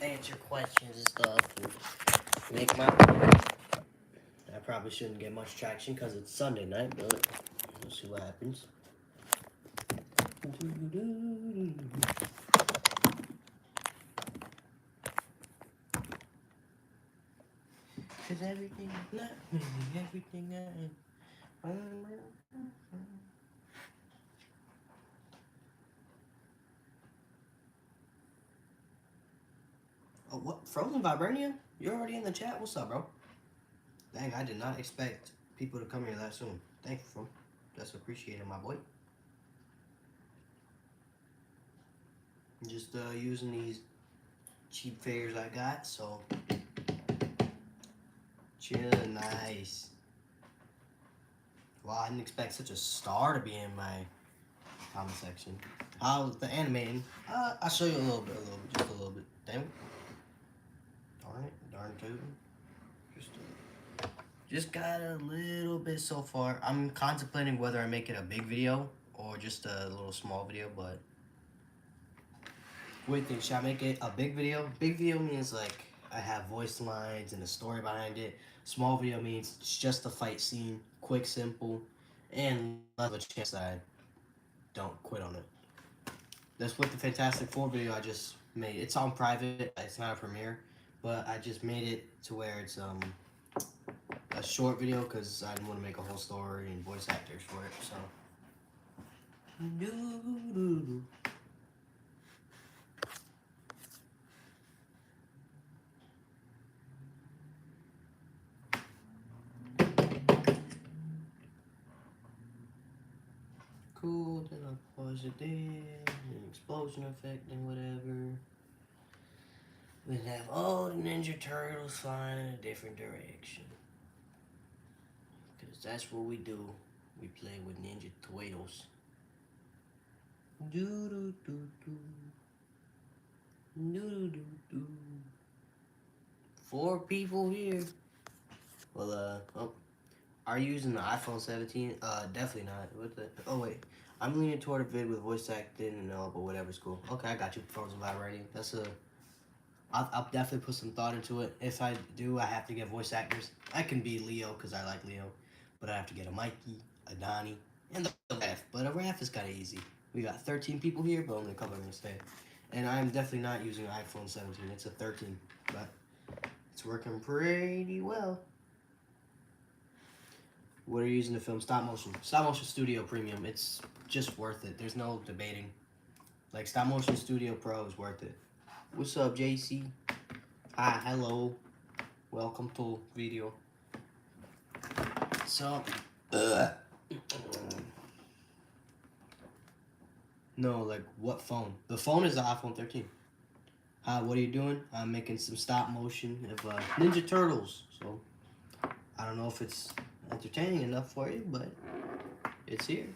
answer questions and stuff and make my. I probably shouldn't get much traction because it's Sunday night, but we'll see what happens. Cause everything is not me, everything I am. Oh, what? Frozen Vibranium? You're already in the chat? What's up, bro? Dang, I did not expect people to come here that soon. Thank you, bro. That's appreciated, my boy. Just using these cheap fares I got, so chill, nice. Wow, I didn't expect such a star to be in my comment section. How's the animating? I'll show you a little bit, just a little bit. Damn it. Darn tootin'. Just got a little bit so far. I'm contemplating whether I make it a big video or just a little small video, but what do you think? Should I make it a big video? Big video means like I have voice lines and a story behind it. Small video means it's just a fight scene, quick, simple, and less of a chance that I don't quit on it. That's what the Fantastic Four video I just made. It's on private. It's not a premiere, but I just made it to where it's a short video because I didn't want to make a whole story and voice actors for it. So. Cool, then I'll pause it there, an explosion effect and whatever. We have all the Ninja Turtles flying in a different direction. Because that's what we do. We play with Ninja Turtles. Do-do-do-do. Do-do-do-do. 4 people here. Well, are you using the iPhone 17? Definitely not. What the? Oh, wait. I'm leaning toward a vid with voice acting and all, but whatever's cool. Okay, I got you. Frozen Vibranium. That's a... I'll definitely put some thought into it. If I do, I have to get voice actors. I can be Leo, because I like Leo. But I have to get a Mikey, a Donnie, and the Raph. But a Raph is kind of easy. We got 13 people here, but only a couple are going to stay. And I'm definitely not using an iPhone 17. It's a 13. But it's working pretty well. What are you using to film stop motion? Stop Motion Studio Premium. It's just worth it. There's no debating. Like, Stop Motion Studio Pro is worth it. What's up, JC? Hi, hello. Welcome to video. So, no, like, what phone? The phone is the iPhone 13. Hi, what are you doing? I'm making some stop motion of Ninja Turtles. So, I don't know if it's entertaining enough for you, but it's here.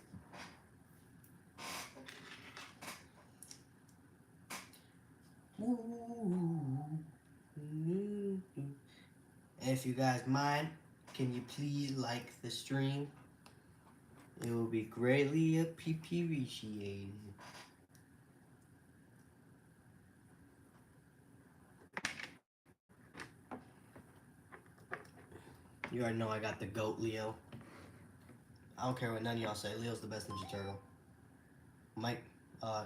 If you guys mind, can you please like the stream? It will be greatly appreciated. You already know I got the GOAT, Leo. I don't care what none of y'all say. Leo's the best Ninja Turtle. Mike, I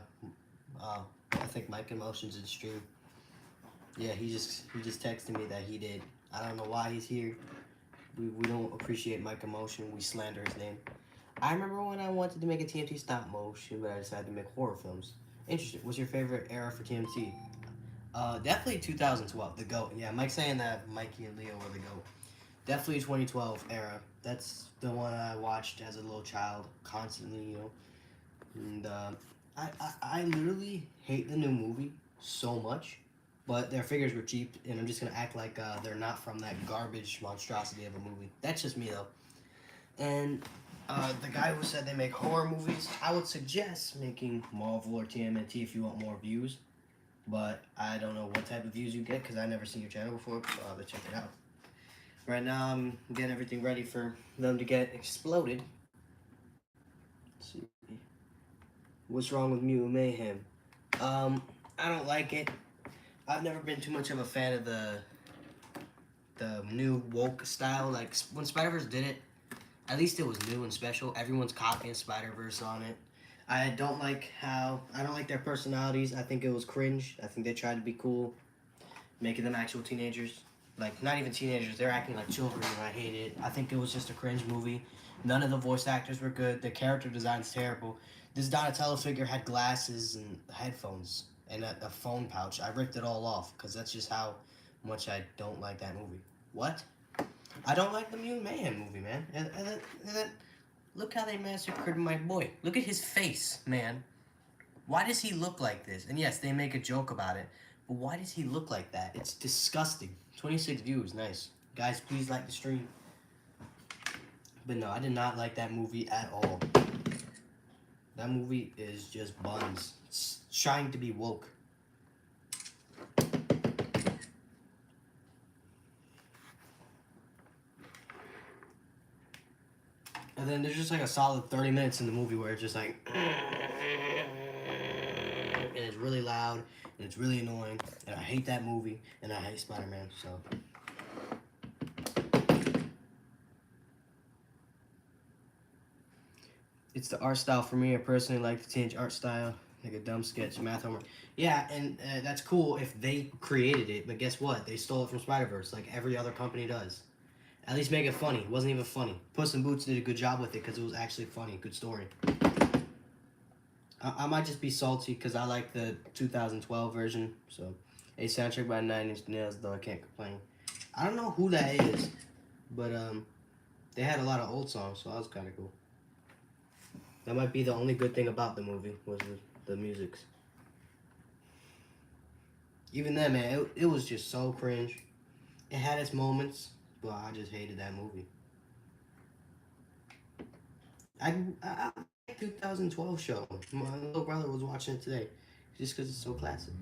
think Mike Emotions in stream. Yeah, he just texted me that he did. I don't know why he's here. We don't appreciate Mike Emotion. We slander his name. I remember when I wanted to make a TMT stop motion, but I decided to make horror films. Interesting. What's your favorite era for TMT? Definitely 2012, the GOAT. Yeah, Mike's saying that Mikey and Leo were the GOAT. Definitely 2012 era. That's the one I watched as a little child, constantly, you know. And I literally hate the new movie so much, but their figures were cheap, and I'm just gonna act like they're not from that garbage monstrosity of a movie. That's just me though. And the guy who said they make horror movies, I would suggest making Marvel or TMNT if you want more views, but I don't know what type of views you get because I've never seen your channel before, so I'll have to check it out. Right now, I'm getting everything ready for them to get exploded. Let's see. What's wrong with Mutant Mayhem? I don't like it. I've never been too much of a fan of the new woke style. Like when Spider-Verse did it, at least it was new and special. Everyone's copying Spider-Verse on it. I don't like their personalities. I think it was cringe. I think they tried to be cool, making them actual teenagers. Like not even teenagers, they're acting like children, and I hate it. I think it was just a cringe movie. None of the voice actors were good. The character design's terrible. This Donatello figure had glasses and headphones and a phone pouch. I ripped it all off because that's just how much I don't like that movie. What? I don't like the Mutant Mayhem movie, man. And look how they massacred my boy. Look at his face, man. Why does he look like this? And yes, they make a joke about it, but why does he look like that? It's disgusting. 26 views, nice. Guys, please like the stream. But no, I did not like that movie at all. That movie is just buns. It's trying to be woke. And then there's just like a solid 30 minutes in the movie where it's just like, and it's really loud, and it's really annoying, and I hate that movie, and I hate Spider-Man, so. It's the art style for me. I personally like the teenage art style, like a dumb sketch, math homework. Yeah, and that's cool if they created it, but guess what? They stole it from Spider-Verse, like every other company does. At least make it funny. It wasn't even funny. Puss in Boots did a good job with it because it was actually funny. Good story. I might just be salty because I like the 2012 version. So, a soundtrack by 9 Inch Nails, though I can't complain. I don't know who that is, but they had a lot of old songs, so that was kind of cool. That might be the only good thing about the movie was the music. Even then, man, it was just so cringe. It had its moments, but I just hated that movie. I 2012 show. My little brother was watching it today, just because it's so classic.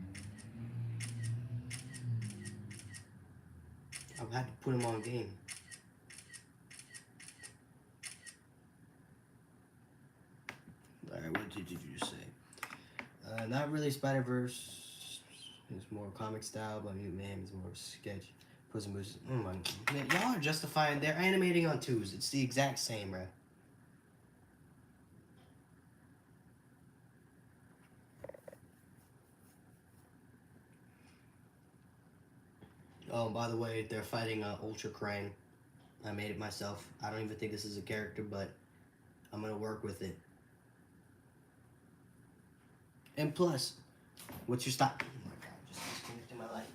I had to put him on game. Alright, what did you say? Not really Spider-Verse. It's more comic style, but Mutant Mayhem is more sketch. Puss in Boots. Oh my man, y'all are justifying. They're animating on twos. It's the exact same, bro. Oh, by the way, they're fighting Ultra Crane. I made it myself. I don't even think this is a character, but I'm gonna work with it. And plus, what's your stop? Oh my god, just disconnected my light.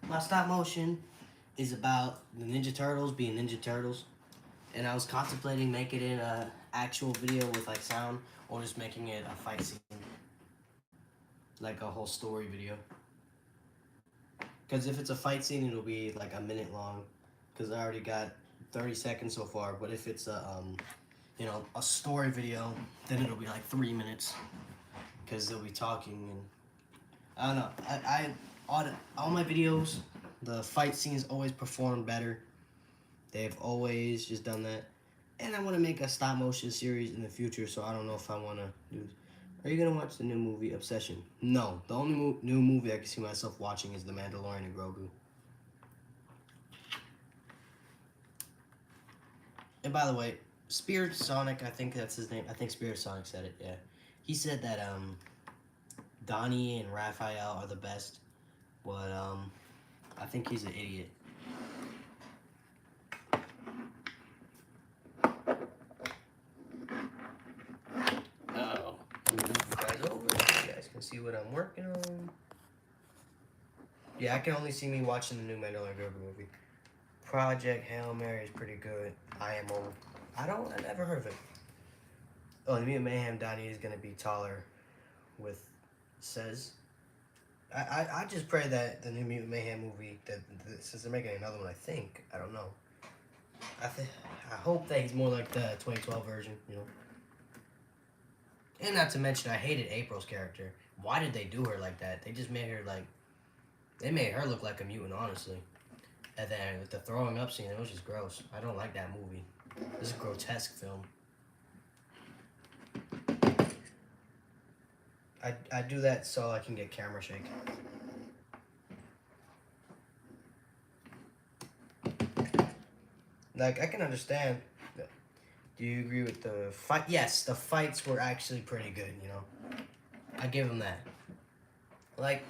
My stop motion is about the Ninja Turtles being Ninja Turtles, and I was contemplating making it an actual video with like sound, or just making it a fight scene, like a whole story video. Because if it's a fight scene, it'll be like a minute long. Because I already got 30 seconds so far. But if it's a a story video, then it'll be like 3 minutes. Because they'll be talking and I don't know. All my videos, the fight scenes always perform better. They've always just done that. And I want to make a stop motion series in the future. So I don't know if I want to do. Are you gonna watch the new movie Obsession? No, the only new movie I can see myself watching is The Mandalorian and Grogu. And by the way, Spirit Sonic, I think that's his name. I think Spirit Sonic said it. Yeah, he said that Donnie and Raphael are the best, but I think he's an idiot. See what I'm working on. Yeah, I can only see me watching the new Mandalorian Grogu movie. Project Hail Mary is pretty good. IMO. I never heard of it. Oh, the Mutant Mayhem Donnie is gonna be taller with says. I just pray that the new Mutant Mayhem movie since they're making another one, I don't know. I hope that he's more like the 2012 version, you know. And not to mention, I hated April's character. Why did they do her like that? They just made her like... They made her look like a mutant, honestly. And then with the throwing up scene, it was just gross. I don't like that movie. This is a grotesque film. I do that so I can get camera shake. Like, I can understand. Do you agree with the fight? Yes, the fights were actually pretty good, you know. I give them that. Like,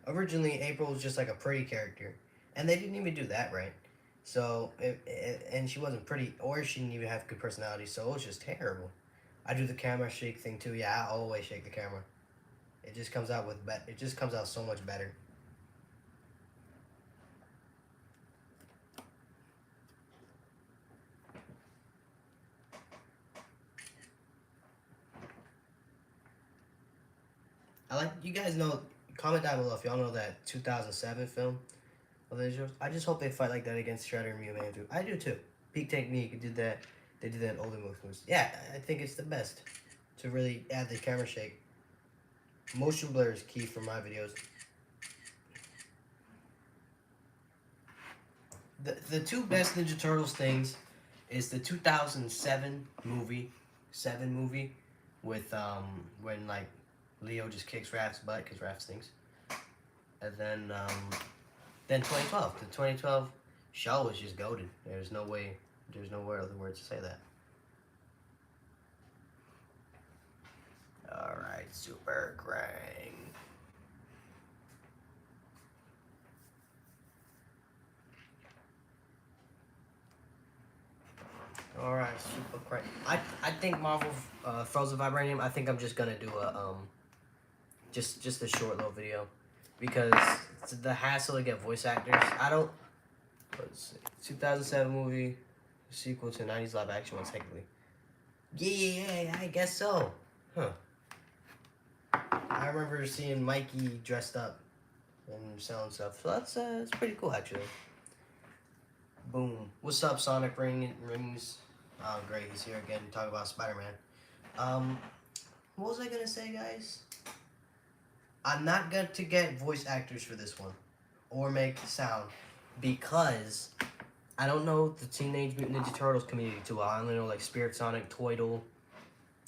originally, April was just like a pretty character. And they didn't even do that right. So, and she wasn't pretty, or she didn't even have good personality, so it was just terrible. I do the camera shake thing too. Yeah, I always shake the camera. It just comes out it just comes out so much better. I like, you guys know, comment down below if y'all know that 2007 film of the Ninjas. I just hope they fight like that against Shredder and Mewtwo. I do too. Peak Technique did that. They did that in older movies. Yeah, I think it's the best to really add the camera shake. Motion blur is key for my videos. The two best Ninja Turtles things is the 2007 movie, with when like Leo just kicks Raph's butt because Raph stinks, and then 2012. The 2012 show was just goated. There's no other words to say that. All right, Super Krang. All right, Super Krang. I think Marvel Frozen Vibranium. I think I'm just gonna do a just a short little video because it's the hassle to get voice actors. I don't. Let's see, 2007 movie, sequel to 90s live action one technically. Yeah, I guess so. Huh. I remember seeing Mikey dressed up and selling stuff. So that's pretty cool actually. Boom. What's up, Sonic Rings? Oh, great, he's here again to talk about Spider-Man. What was I gonna say, guys? I'm not going to get voice actors for this one, or make sound, because I don't know the Teenage Mutant Ninja Turtles community too well. I only know like Spirit Sonic, Toidle,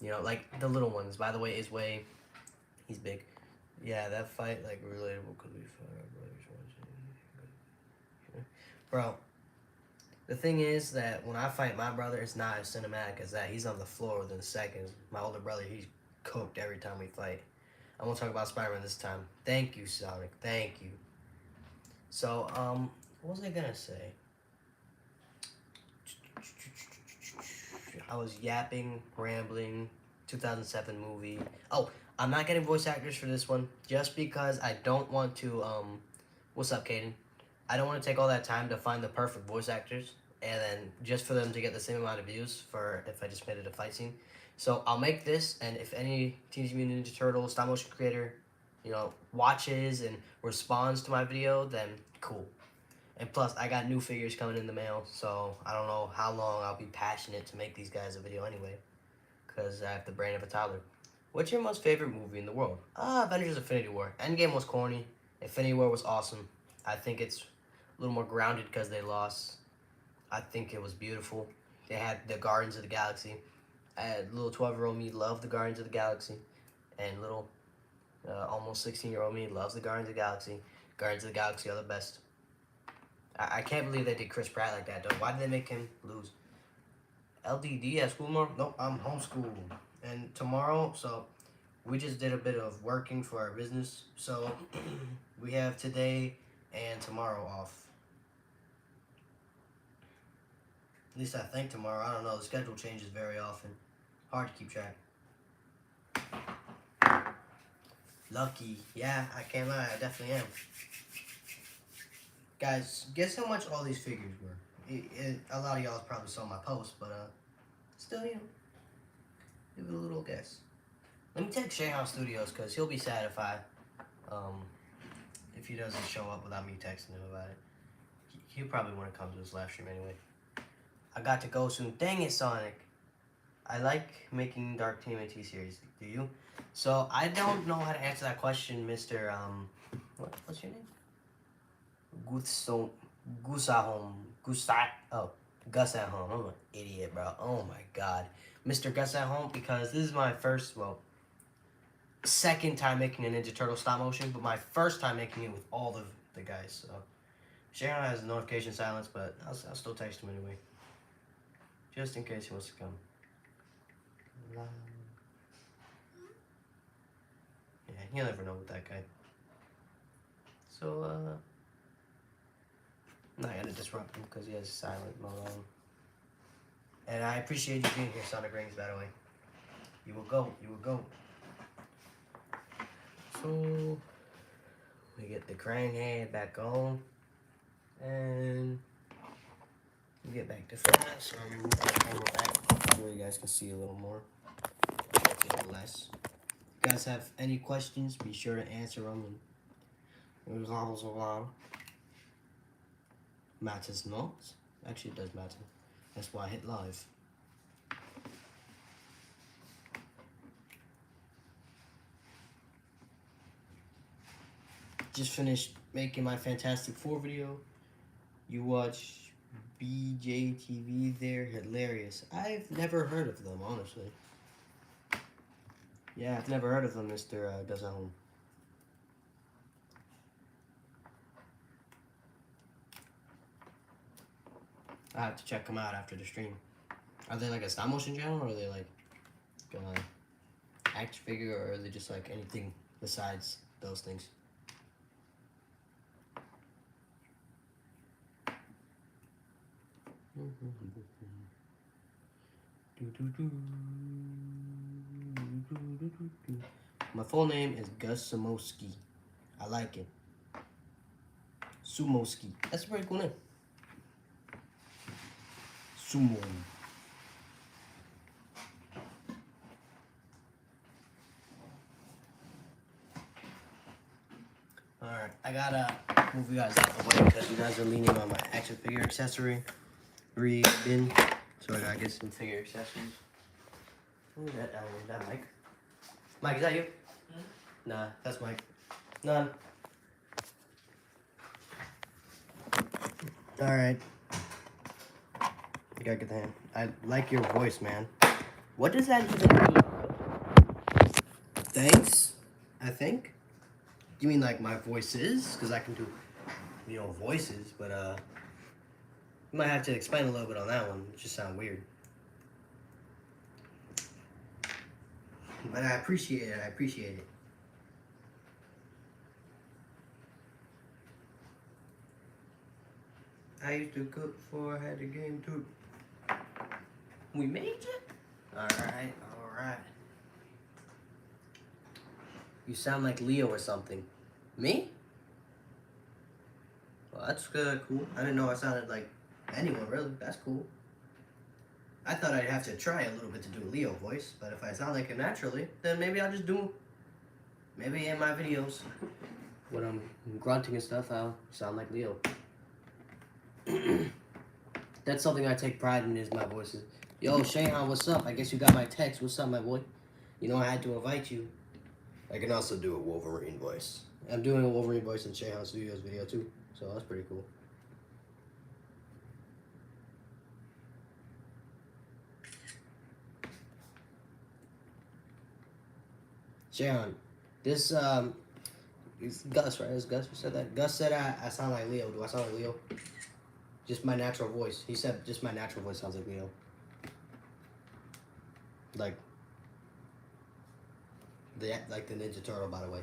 you know, like the little ones. By the way, Isway, he's big. Yeah, that fight, like, relatable could be fun. Bro, the thing is that when I fight my brother, it's not as cinematic as that. He's on the floor within seconds. My older brother, he's cooked every time we fight. I won't talk about Spider-Man this time. Thank you, Sonic. Thank you. So, what was I gonna say? I was yapping, rambling. 2007 movie. Oh, I'm not getting voice actors for this one just because I don't want to, what's up, Caden? I don't want to take all that time to find the perfect voice actors and then just for them to get the same amount of views for if I just made it a fight scene. So I'll make this, and if any Teenage Mutant Ninja Turtles stop motion creator, you know, watches and responds to my video, then cool. And plus, I got new figures coming in the mail, so I don't know how long I'll be passionate to make these guys a video anyway, because I have the brain of a toddler. What's your most favorite movie in the world? Avengers Infinity War. Endgame was corny. Infinity War was awesome. I think it's a little more grounded because they lost. I think it was beautiful. They had the Guardians of the Galaxy. Little 12-year-old me loved the Guardians of the Galaxy. And little almost 16-year-old me loves the Guardians of the Galaxy. Guardians of the Galaxy are the best. I can't believe they did Chris Pratt like that, though. Why did they make him lose? LDD at school tomorrow? Nope, I'm homeschooled. And tomorrow, so we just did a bit of working for our business. So we have today and tomorrow off. At least I think tomorrow. I don't know. The schedule changes very often. Hard to keep track. Lucky. Yeah, I can't lie. I definitely am. Guys, guess how much all these figures were? A lot of y'all probably saw my post, but still, you know, give it a little guess. Let me text Shayhan Studios because he'll be sad if he doesn't show up without me texting him about it. He'll probably want to come to this live stream anyway. I got to go soon. Dang it, Sonic. I like making Dark TMNT series. Do you? So I don't know how to answer that question, Mr. What's your name? Gusahome. Gus at Home. I'm an idiot, bro. Oh my god. Mr. Gus at Home, because this is my first, well, second time making a Ninja Turtle stop motion, but my first time making it with all of the guys. So Sharon has notification silence, but I'll still text him anyway, just in case he wants to come. Yeah, you'll never know with that guy. So I'm not gonna disrupt him because he has silent mode on. And I appreciate you being here, Sonic Rings, by the way. You will go. You will go. So we get the Krang head back on, and we get back to fast. So I remove the camera back so you guys can see a little more, a little less. If you guys have any questions, be sure to answer them. And matters not. Actually, it does matter. That's why I hit live. Just finished making my Fantastic Four video. You watch BJTV there, hilarious. I've never heard of them, honestly. Yeah, I've never heard of them, Mr. Does at Home. I have to check them out after the stream. Are they like a stop motion channel, or are they like action figure, or are they just like anything besides those things? My full name is Gus Sumoski. I like it. Sumoski. That's a pretty cool name. Sumo. Alright, I gotta move you guys out of the way because you guys are leaning on my action figure accessory bin. So I gotta get some figure accessories. Who's that down there? Is that Mike? Mike, is that you? Hmm? Nah, that's Mike. None. Alright. You gotta get the hand. I like your voice, man. What does that even mean? Thanks, I think. You mean like my voices? Because I can do, you know, voices, but you might have to explain a little bit on that one. It just sounds weird. But I appreciate it. I appreciate it. I used to cook before I had the game too. We made it? Alright, alright. You sound like Leo or something. Me? Well, that's cool. I didn't know I sounded like anyone, really. That's cool. I thought I'd have to try a little bit to do a Leo voice, but if I sound like him naturally, then maybe I'll just do, maybe in my videos, when I'm grunting and stuff, I'll sound like Leo. That's something I take pride in, is my voices. Yo, Shayhan, what's up? I guess you got my text. What's up, my boy? You know I had to invite you. I can also do a Wolverine voice. I'm doing a Wolverine voice in Shayhan Studios video too, so that's pretty cool. Shayhan, this it's Gus, right? It's Gus who said that. Gus said I sound like Leo. Do I sound like Leo? Just my natural voice. He said just my natural voice sounds like Leo. Like the Ninja Turtle, by the way.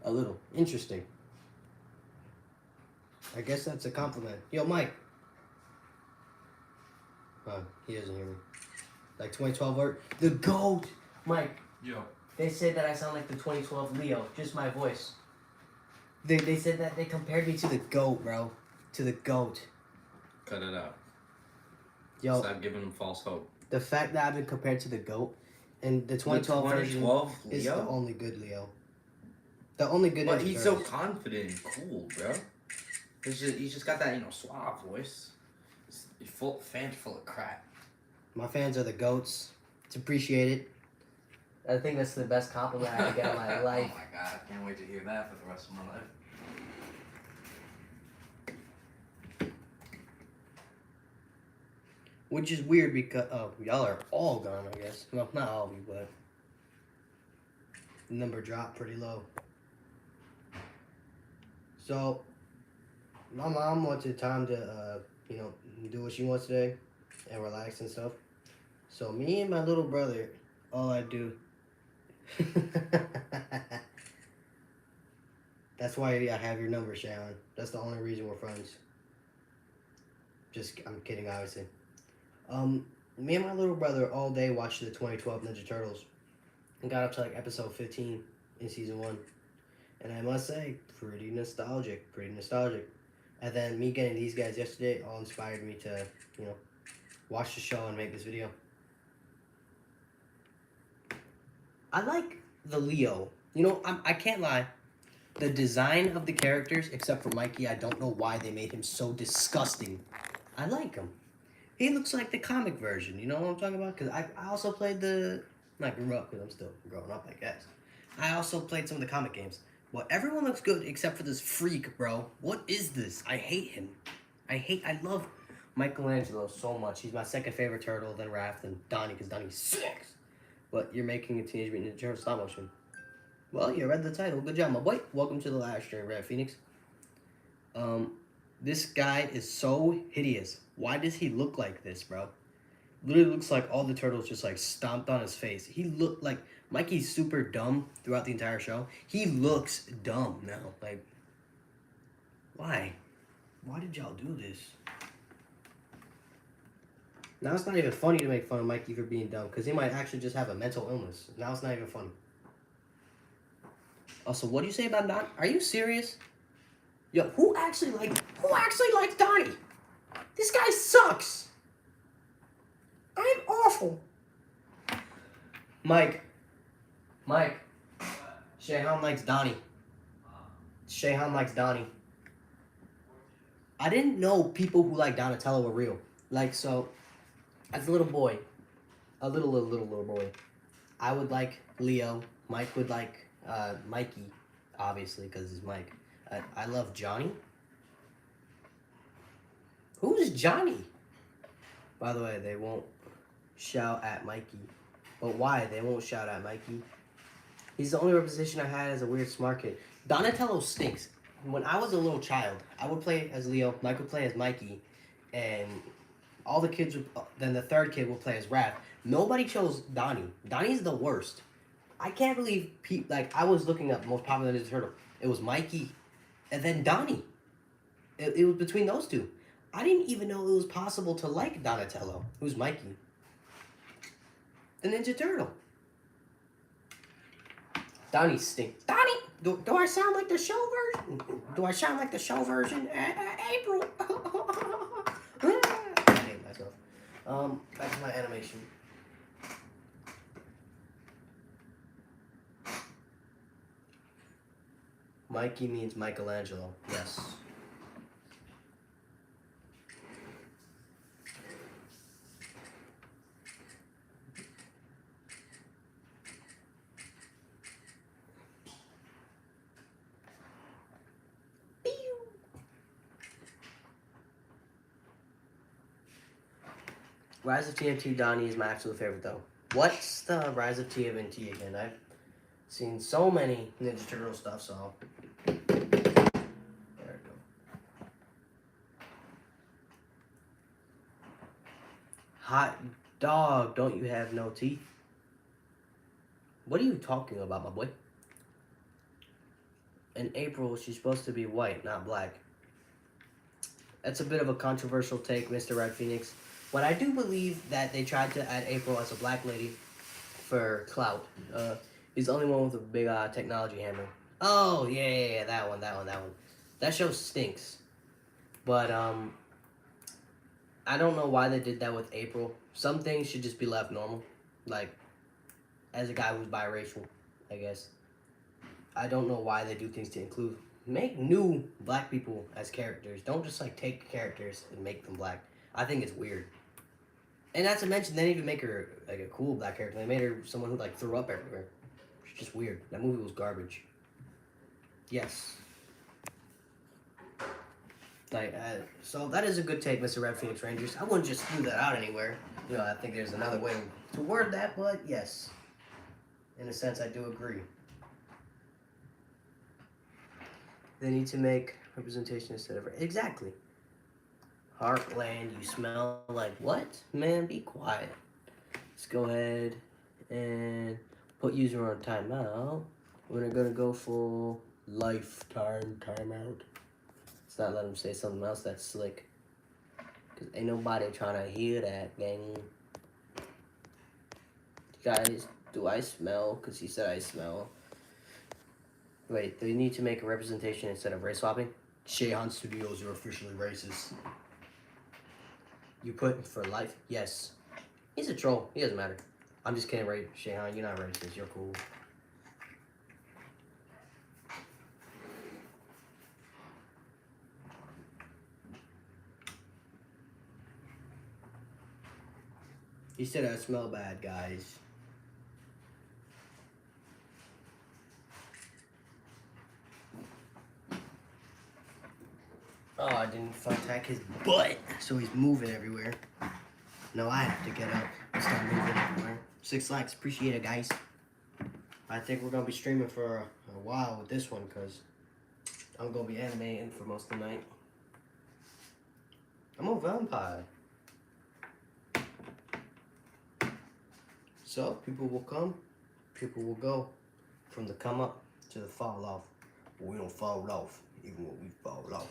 A little. Interesting. I guess that's a compliment. Yo, Mike. He doesn't hear me. Like 2012 work. The GOAT! Mike. Yo. They said that I sound like the 2012 Leo. Just my voice. They said that they compared me to the GOAT, bro. To the GOAT. Cut it out. Yo. Stop giving them false hope. The fact that I've been compared to the GOAT and the 2012 version is the only good Leo. The only good. But he's so confident and cool, bro. He's just got that, suave voice. Fans full of crap. My fans are the GOATs. It's appreciated. I think that's the best compliment I can get in my life. Oh my god, I can't wait to hear that for the rest of my life. Which is weird because y'all are all gone, I guess. Well, not all of you, but the number dropped pretty low. So my mom wanted time to do what she wants today and relax and stuff. So me and my little brother, all I do. That's why I have your number, Sharon. That's the only reason we're friends. I'm kidding, obviously. Me and my little brother all day watched the 2012 Ninja Turtles and got up to like episode 15 in season 1. And I must say, pretty nostalgic. And then me getting these guys yesterday all inspired me to, watch the show and make this video. I like the Leo. I can't lie. The design of the characters, except for Mikey, I don't know why they made him so disgusting. I like him. He looks like the comic version. You know what I'm talking about? Because I also played I grew up because I'm still growing up, I guess. I also played some of the comic games. Well, everyone looks good except for this freak, bro. What is this? I hate him. I love Michelangelo so much. He's my second favorite turtle, then Raph, then Donnie, because Donnie sucks. But you're making a Teenage Mutant Ninja Turtle stop motion. Well, you read the title. Good job, my boy. Welcome to the live stream, Red Phoenix. This guy is so hideous. Why does he look like this, bro? Literally looks like all the turtles just like stomped on his face. He looked like Mikey's super dumb throughout the entire show. He looks dumb now. Like, why? Why did y'all do this? Now it's not even funny to make fun of Mikey for being dumb because he might actually just have a mental illness. Now it's not even funny. Also, what do you say about Don? Are you serious? Yo, who actually likes Donnie? This guy sucks. I'm awful. Mike. Shehan likes Donnie. Shehan likes Donnie. I didn't know people who like Donatello were real. Like, so, as a little boy, a little boy, I would like Leo. Mike would like Mikey, obviously, because he's Mike. I love Johnny. Who's Johnny? By the way, they won't shout at Mikey. But why? They won't shout at Mikey. He's the only representation I had as a weird smart kid. Donatello stinks. When I was a little child, I would play as Leo, Mike would play as Mikey, and all the kids would, then the third kid would play as Raph. Nobody chose Donnie. Donnie's the worst. I can't believe, I was looking up most popular Ninja Turtle. It was Mikey, and then Donnie. It was between those two. I didn't even know it was possible to like Donatello, who's Mikey. The Ninja Turtle. Donnie stinks. Donnie! Do I sound like the show version? Do I sound like the show version? April! I hate myself. Back to my animation. Mikey means Michelangelo. Yes. Rise of TMNT Donnie is my absolute favorite, though. What's the Rise of TMNT again? I've seen so many Ninja Turtle stuff, so... There we go. Hot dog, don't you have no teeth? What are you talking about, my boy? In April, she's supposed to be white, not black. That's a bit of a controversial take, Mr. Red Phoenix. But I do believe that they tried to add April as a black lady for clout. He's the only one with a big technology hammer. Oh, yeah, that one. That show stinks. But, I don't know why they did that with April. Some things should just be left normal. Like, as a guy who's biracial, I guess. I don't know why they do things to include. Make new black people as characters. Don't just, take characters and make them black. I think it's weird. And not to mention, they didn't even make her, a cool black character. They made her someone who, threw up everywhere. It's just weird. That movie was garbage. Yes. Like, so that is a good take, Mr. Red Phoenix Rangers. I wouldn't just spew that out anywhere. You know, I think there's another way to word that, but yes, in a sense, I do agree. They need to make representation instead of exactly. Heartland, you smell like what? Man, be quiet. Let's go ahead and put user on timeout. We're gonna go for lifetime timeout. Let's not let him say something else that's slick. Cause ain't nobody trying to hear that, gang. Guys, do I smell? Cause he said I smell. Wait, they need to make a representation instead of race swapping? Shehan Studios are officially racist. You put for life? Yes. He's a troll. He doesn't matter. I'm just kidding, right? Shehan, you're not racist. You're cool. He said I smell bad, guys. Oh, I didn't attack his butt, so he's moving everywhere. No, I have to get up and start moving everywhere. 6 likes, appreciate it, guys. I think we're gonna be streaming for a while with this one, cause I'm gonna be animating for most of the night. I'm a vampire. So, people will come, people will go. From the come up to the fall off. But we don't fall off, even when we fall off.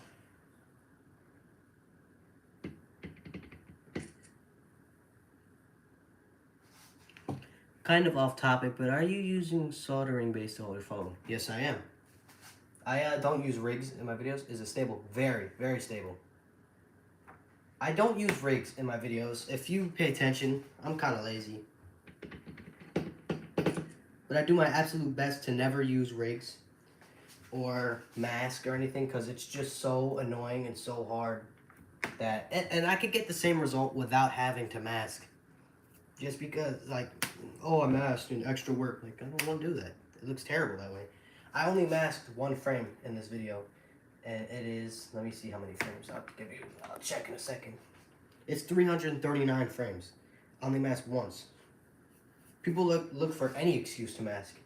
Kind of off topic, but are you using soldering base to hold your phone? Yes, I am. I don't use rigs in my videos. Is it stable? Very, very stable. I don't use rigs in my videos. If you pay attention, I'm kind of lazy. But I do my absolute best to never use rigs or mask or anything because it's just so annoying and so hard that... And I could get the same result without having to mask. Just because, like, oh, I masked and extra work. Like, I don't want to do that. It looks terrible that way. I only masked 1 frame in this video. And it is, let me see how many frames. I'll check in a second. It's 339 frames. I only masked once. People look for any excuse to mask.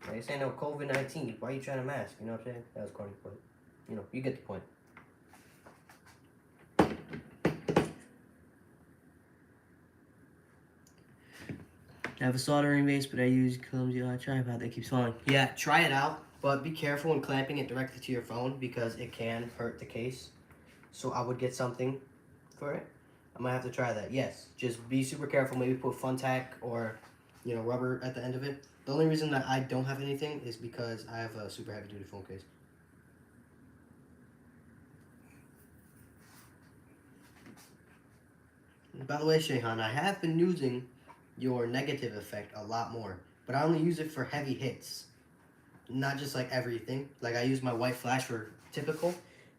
Like, they say no COVID-19. Why are you trying to mask? You know what I'm saying? That was corny, but you know, you get the point. I have a soldering base, but I use clumsy tripod that keeps falling. Yeah, try it out, but be careful when clamping it directly to your phone because it can hurt the case. So I would get something for it. I might have to try that. Yes, just be super careful. Maybe put fun tack or, you know, rubber at the end of it. The only reason that I don't have anything is because I have a super heavy duty phone case. By the way, Shehan, I have been using your negative effect a lot more, but I only use it for heavy hits, not just like everything. Like I use my white flash for typical,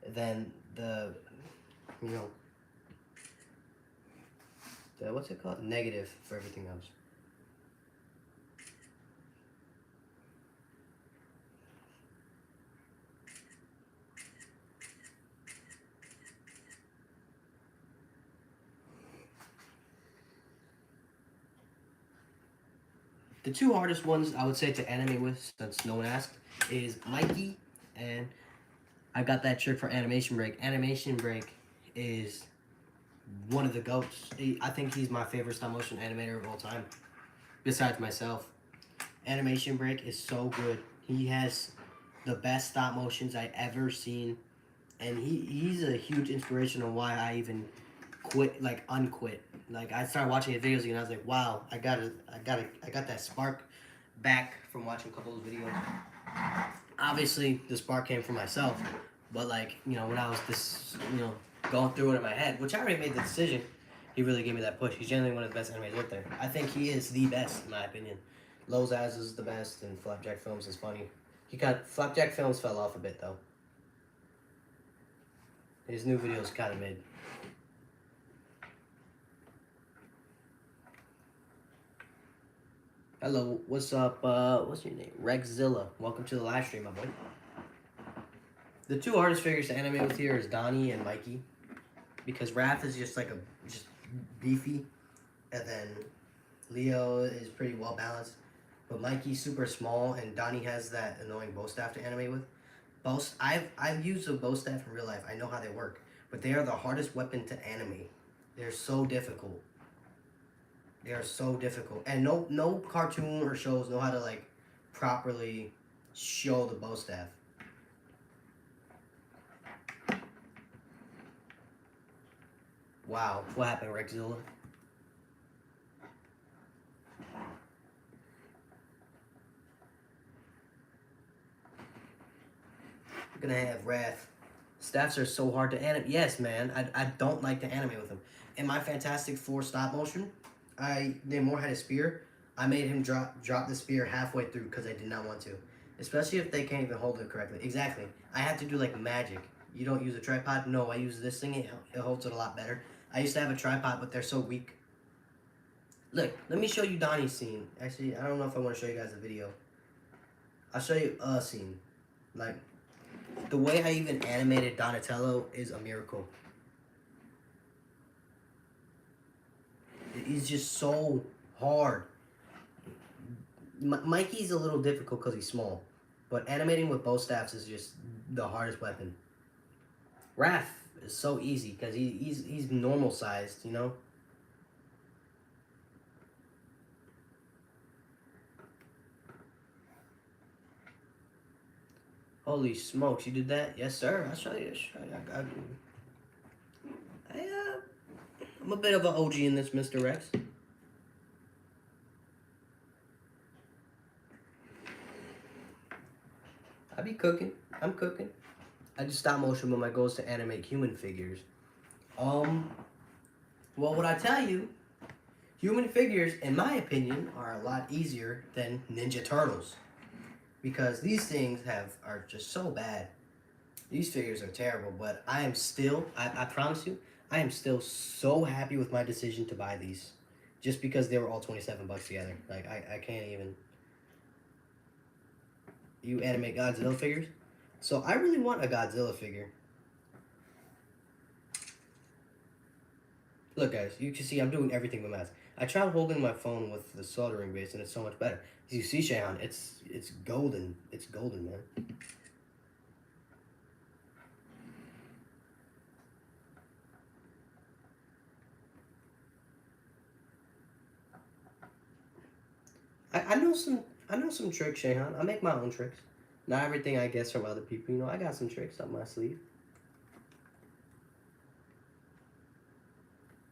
then the, you know, the, what's it called? Negative for everything else. The 2 hardest ones I would say to animate with, since no one asked, is Mikey, and I got that trick for Animation Break. Animation Break is one of the GOATs. I think he's my favorite stop motion animator of all time, besides myself. Animation Break is so good. He has the best stop motions I ever seen, and he's a huge inspiration on why I even quit, like unquit. Like I started watching his videos again. I was like, wow, I got that spark back from watching a couple of videos. Obviously, the spark came from myself, but like, you know, when I was going through it in my head, which I already made the decision, he really gave me that push. He's generally one of the best animators out there. I think he is the best, in my opinion. Lowe's As is the best, and Flapjack Films is funny. Flapjack Films fell off a bit though. His new videos kind of mid. Hello, what's up? What's your name? Rexzilla. Welcome to the live stream, my boy. The two hardest figures to animate with here is Donnie and Mikey, because Raph is just like just beefy, and then Leo is pretty well balanced, but Mikey's super small, and Donnie has that annoying bow staff to animate with. I've used a bow staff in real life. I know how they work, but they are the hardest weapon to animate. They're so difficult. They are so difficult, and no cartoon or shows know how to like properly show the bow staff. Wow, what happened, Rexzilla? We're gonna have Wrath. Staffs are so hard to animate. Yes, man, I don't like to animate with them. In my Fantastic Four stop motion, Namor had a spear. I made him drop the spear halfway through because I did not want to. Especially if they can't even hold it correctly. Exactly. I have to do like magic. You don't use a tripod? No, I use this thing. It holds it a lot better. I used to have a tripod, but they're so weak. Look, let me show you Donnie's scene. Actually, I don't know if I want to show you guys the video. I'll show you a scene. Like, the way I even animated Donatello is a miracle. He's just so hard. Mikey's a little difficult because he's small, but animating with bow staffs is just the hardest weapon. Raph is so easy because he's normal sized, you know. Holy smokes, you did that? Yes, sir. I'll show you. I'm a bit of an OG in this, Mr. Rex. I be cooking. I'm cooking. I just stop motion when my goal is to animate human figures. Well, what I tell you, human figures, in my opinion, are a lot easier than Ninja Turtles. Because these things are just so bad. These figures are terrible, but I am still, I promise you, I am still so happy with my decision to buy these. Just because they were all 27 bucks together. Like, I can't even. You animate Godzilla figures? So I really want a Godzilla figure. Look guys, you can see I'm doing everything with math. I tried holding my phone with the soldering base and it's so much better. As you see, Shahan, it's golden. It's golden, man. I know some tricks, Shahan. I make my own tricks. Not everything I guess from other people. You know, I got some tricks up my sleeve.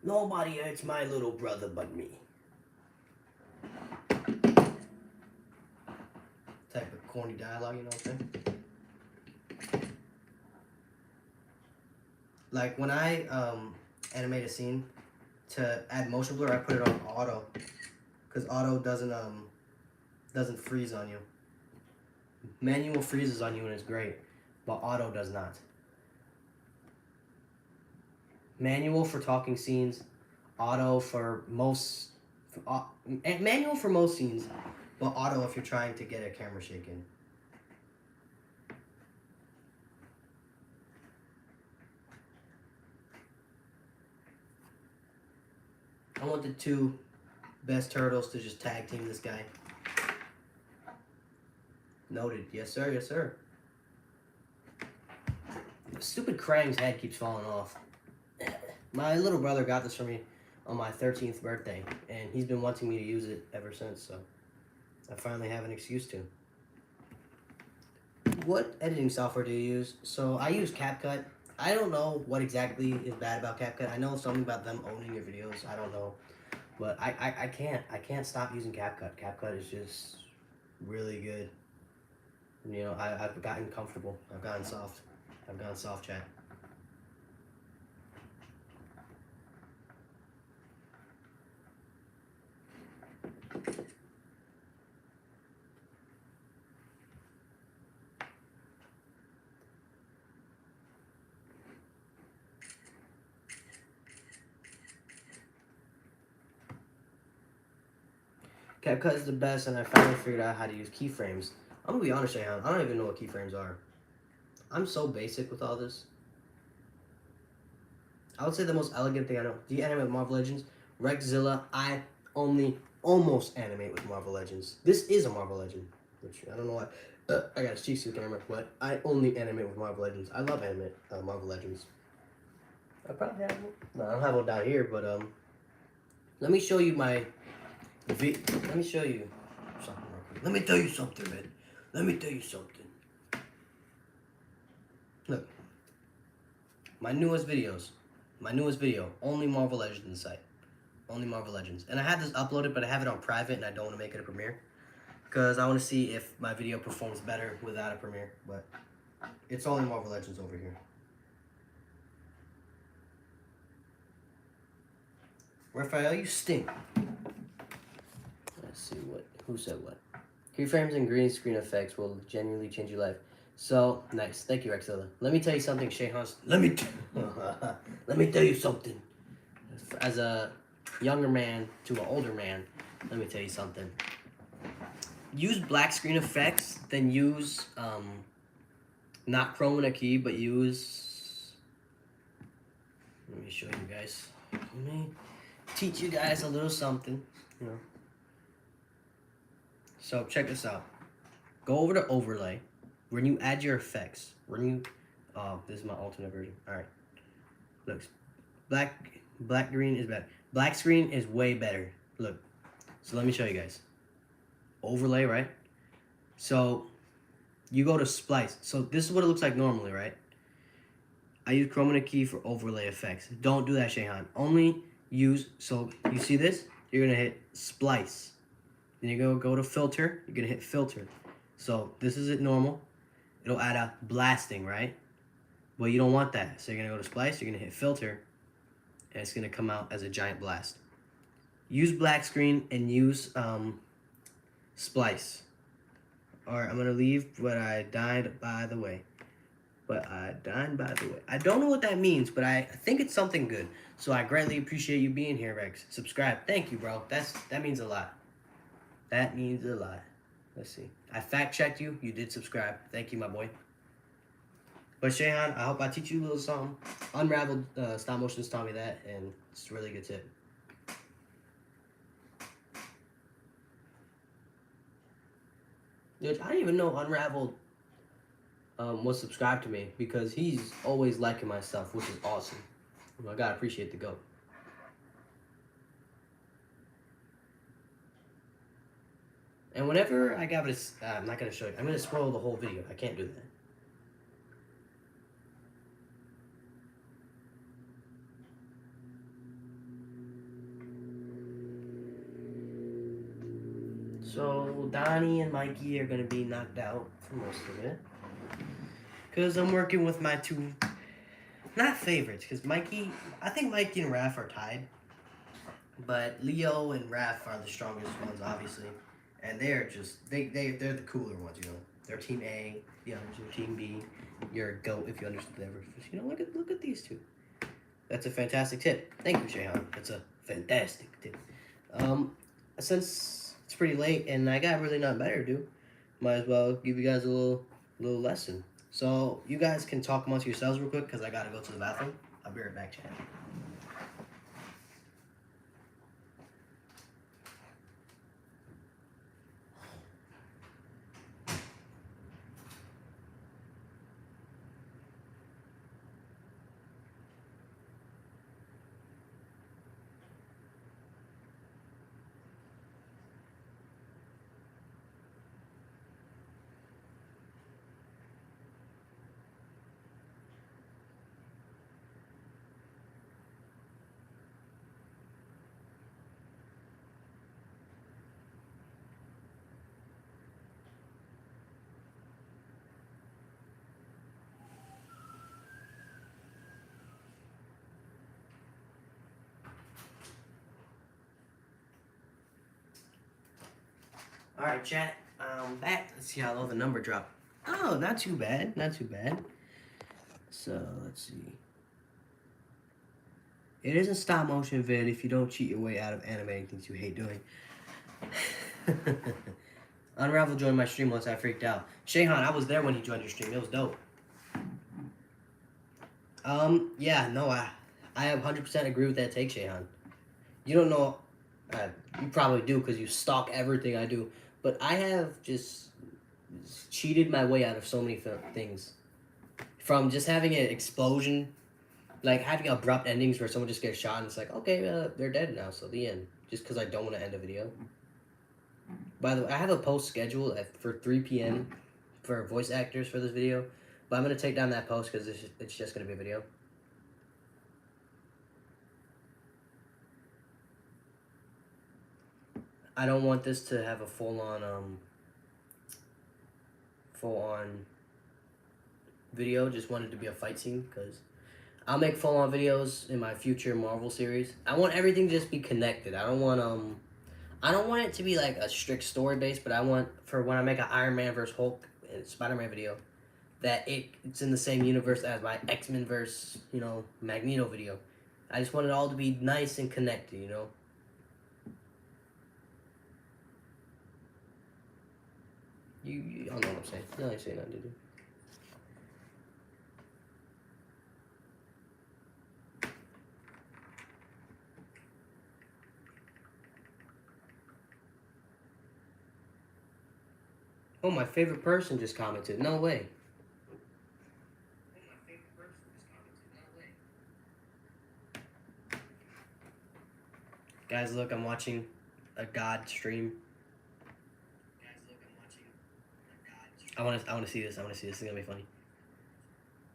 Nobody hurts my little brother but me. Type of corny dialogue, you know what I'm saying? Like when I animate a scene to add motion blur, I put it on auto, because auto doesn't freeze on you. Manual freezes on you and it's great, but auto does not. Manual for talking scenes, auto for most, manual for most scenes, but auto if you're trying to get a camera shaken. I want the two best turtles to just tag team this guy. Noted. Yes, sir. Yes, sir. Stupid Krang's head keeps falling off. My little brother got this for me on my 13th birthday, and he's been wanting me to use it ever since, so I finally have an excuse to. What editing software do you use? So I use CapCut. I don't know what exactly is bad about CapCut. I know something about them owning your videos. I don't know. But I can't stop using CapCut. CapCut is just really good. You know, I've gotten comfortable. I've gotten soft. I've gotten soft chat. CapCut is the best, and I finally figured out how to use keyframes. I'm gonna be honest, Shahan, I don't even know what keyframes are. I'm so basic with all this. I would say the most elegant thing I know. Do you animate with Marvel Legends? Rexzilla, I only almost animate with Marvel Legends. This is a Marvel Legend, which I don't know why. I got a cheek to the camera, but I only animate with Marvel Legends. I love animate Marvel Legends. I probably have one. No, I don't have one down here, but let me show you my. Let me show you something real quick. Let me tell you something, man. Let me tell you something. Look, my newest videos. My newest video, only Marvel Legends site. Only Marvel Legends. And I had this uploaded, but I have it on private, and I don't want to make it a premiere. Because I want to see if my video performs better without a premiere. But it's only Marvel Legends over here. Raphael, you stink. Let's see who said what. Keyframes and green screen effects will genuinely change your life. So, nice. Thank you, Rexilla. Let me tell you something, Shayhan. Let me tell you something. As a younger man to an older man, let me tell you something. Use black screen effects, then use, not chroma key, but use, let me show you guys. Let me teach you guys a little something, you know. So, check this out. Go over to overlay. When you add your effects, this is my alternate version. All right, looks black green is better. Black screen is way better. Look, so let me show you guys. Overlay, right? So you go to splice. So this is what it looks like normally, right? I use chroma key for overlay effects. Don't do that, Shayhan. Only use, so you see this? You're gonna hit splice. Then you're gonna go to filter. You're gonna hit filter. So this is it normal. It'll add a blasting, right? Well, you don't want that. So you're going to go to splice, you're going to hit filter, and it's going to come out as a giant blast. Use black screen and use splice. Alright, I'm going to leave, but I died by the way. I don't know what that means, but I think it's something good. So I greatly appreciate you being here, Rex. Subscribe. Thank you, bro. That means a lot. That means a lot. Let's see. I fact-checked you. You did subscribe. Thank you, my boy. But Shayhan, I hope I teach you a little something. Unraveled Stop Motions taught me that, and it's a really good tip. Dude, I didn't even know Unraveled was subscribed to me because he's always liking my stuff, which is awesome. I gotta appreciate the GOAT. And whenever I got this, I'm not gonna show you. I'm gonna spoil the whole video. I can't do that. So Donnie and Mikey are gonna be knocked out for most of it, cause I'm working with my two, not favorites, cause I think Mikey and Raph are tied, but Leo and Raph are the strongest ones, obviously. And they're just they're the cooler ones, you know. They're Team A, the others are Team B. You're a GOAT if you understood the reference. You know, look at these two. That's a fantastic tip. Thank you, Shayhan. That's a fantastic tip. Since it's pretty late and I got really nothing better to do, might as well give you guys a little lesson. So you guys can talk amongst yourselves real quick because I gotta go to the bathroom. I'll be right back, chat. All right, chat. I'm back. Let's see how low the number dropped. Oh, not too bad. Not too bad. So let's see. It is a stop motion vid if you don't cheat your way out of animating things you hate doing. Unravel joined my stream once I freaked out. Shayhan, I was there when he joined your stream. It was dope. Yeah, no, I 100% agree with that take, Shehan. You don't know, you probably do because you stalk everything I do, but I have just cheated my way out of so many things. From just having an explosion, like having abrupt endings where someone just gets shot and it's like, okay, they're dead now, so the end. Just because I don't want to end a video. By the way, I have a post scheduled for 3 p.m. for voice actors for this video, but I'm going to take down that post because it's just going to be a video. I don't want this to have a full-on video. Just want it to be a fight scene because I'll make full-on videos in my future Marvel series. I want everything to just be connected. I don't want it to be like a strict story based, but I want for when I make an Iron Man vs Hulk and Spider-Man video that it's in the same universe as my X-Men vs Magneto video. I just want it all to be nice and connected, you know. You all know what I'm saying. No, I ain't saying nothing, did you? Oh, my favorite person just commented. No way. Guys, look, I'm watching a God stream. I want to see this. I want to see this. It's gonna be funny.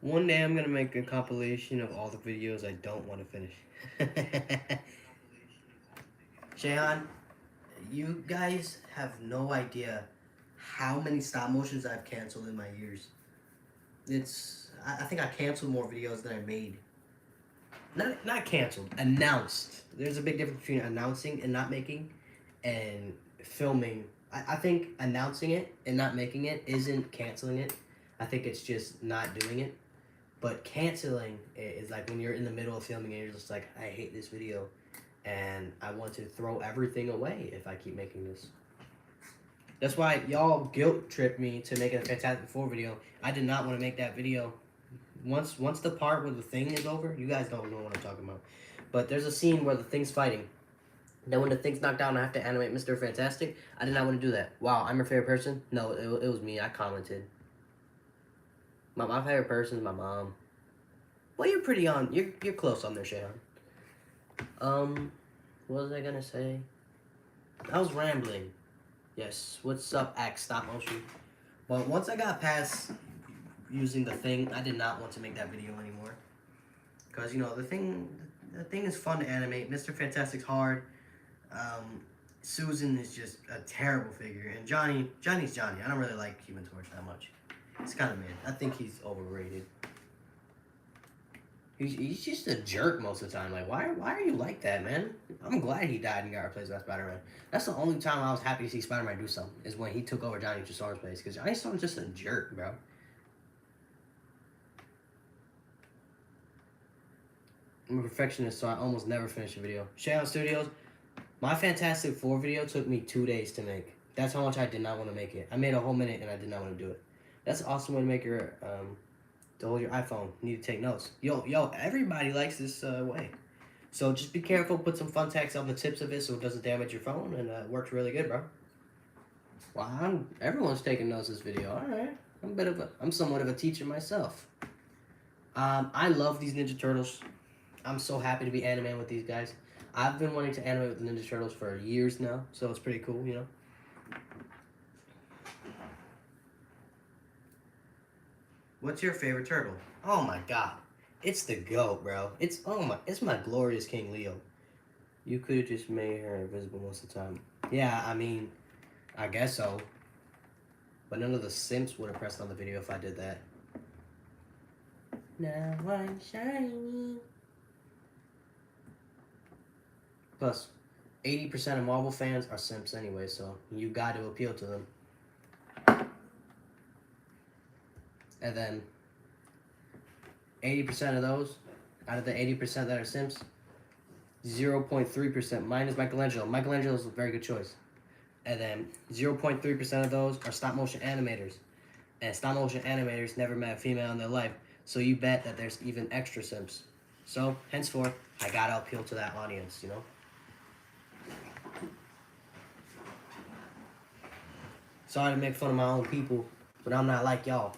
One day I'm gonna make a compilation of all the videos I don't want to finish. Shehan, you guys have no idea how many stop motions I've canceled in my years. I think I canceled more videos than I made. Not canceled, announced. There's a big difference between announcing and not making, and filming. I think announcing it and not making it isn't canceling it. I think it's just not doing it. But canceling is like when you're in the middle of filming and you're just like, I hate this video, and I want to throw everything away if I keep making this. That's why y'all guilt tripped me to make a Fantastic Four video. I did not want to make that video. Once the part where the Thing is over, you guys don't know what I'm talking about. But there's a scene where the Thing's fighting. Then when the Thing's knocked down, I have to animate Mr. Fantastic. I did not want to do that. Wow, I'm your favorite person? No, it was me. I commented. My favorite person is my mom. Well, you're pretty on. You're close on there, Shayon. What was I gonna say? I was rambling. Yes. What's up, Act Stop Motion? But once I got past using the Thing, I did not want to make that video anymore. Because, the Thing is fun to animate. Mr. Fantastic's hard. Susan is just a terrible figure. And Johnny's Johnny. I don't really like Human Torch that much. He's kind of mid. I think he's overrated. He's just a jerk most of the time. Like, why are you like that, man? I'm glad he died and got replaced by Spider-Man. That's the only time I was happy to see Spider-Man do something, is when he took over Johnny Storm's place. Because Johnny Storm's just a jerk, bro. I'm a perfectionist, so I almost never finish a video. Shadow Studios, my Fantastic Four video took me 2 days to make. That's how much I did not want to make it. I made a whole minute and I did not want to do it. That's an awesome way to make your, to hold your iPhone. You need to take notes. Yo, everybody likes this way. So just be careful, put some fun text on the tips of it so it doesn't damage your phone, and it works really good, bro. Wow, everyone's taking notes this video. All right, I'm somewhat of a teacher myself. I love these Ninja Turtles. I'm so happy to be animating with these guys. I've been wanting to animate with the Ninja Turtles for years now, so it's pretty cool, you know. What's your favorite turtle? Oh my god. It's the GOAT, bro. It's my glorious King Leo. You could have just made her invisible most of the time. Yeah, I mean, I guess so. But none of the simps would have pressed on the video if I did that. Now I'm shiny. Plus, 80% of Marvel fans are simps anyway, so you got to appeal to them. And then 80% of those, out of the 80% that are simps, 0.3%, mine is Michelangelo. Michelangelo's a very good choice. And then 0.3% of those are stop motion animators. And stop motion animators never met a female in their life. So you bet that there's even extra simps. So, henceforth, I gotta appeal to that audience, you know? Sorry to make fun of my own people, but I'm not like y'all.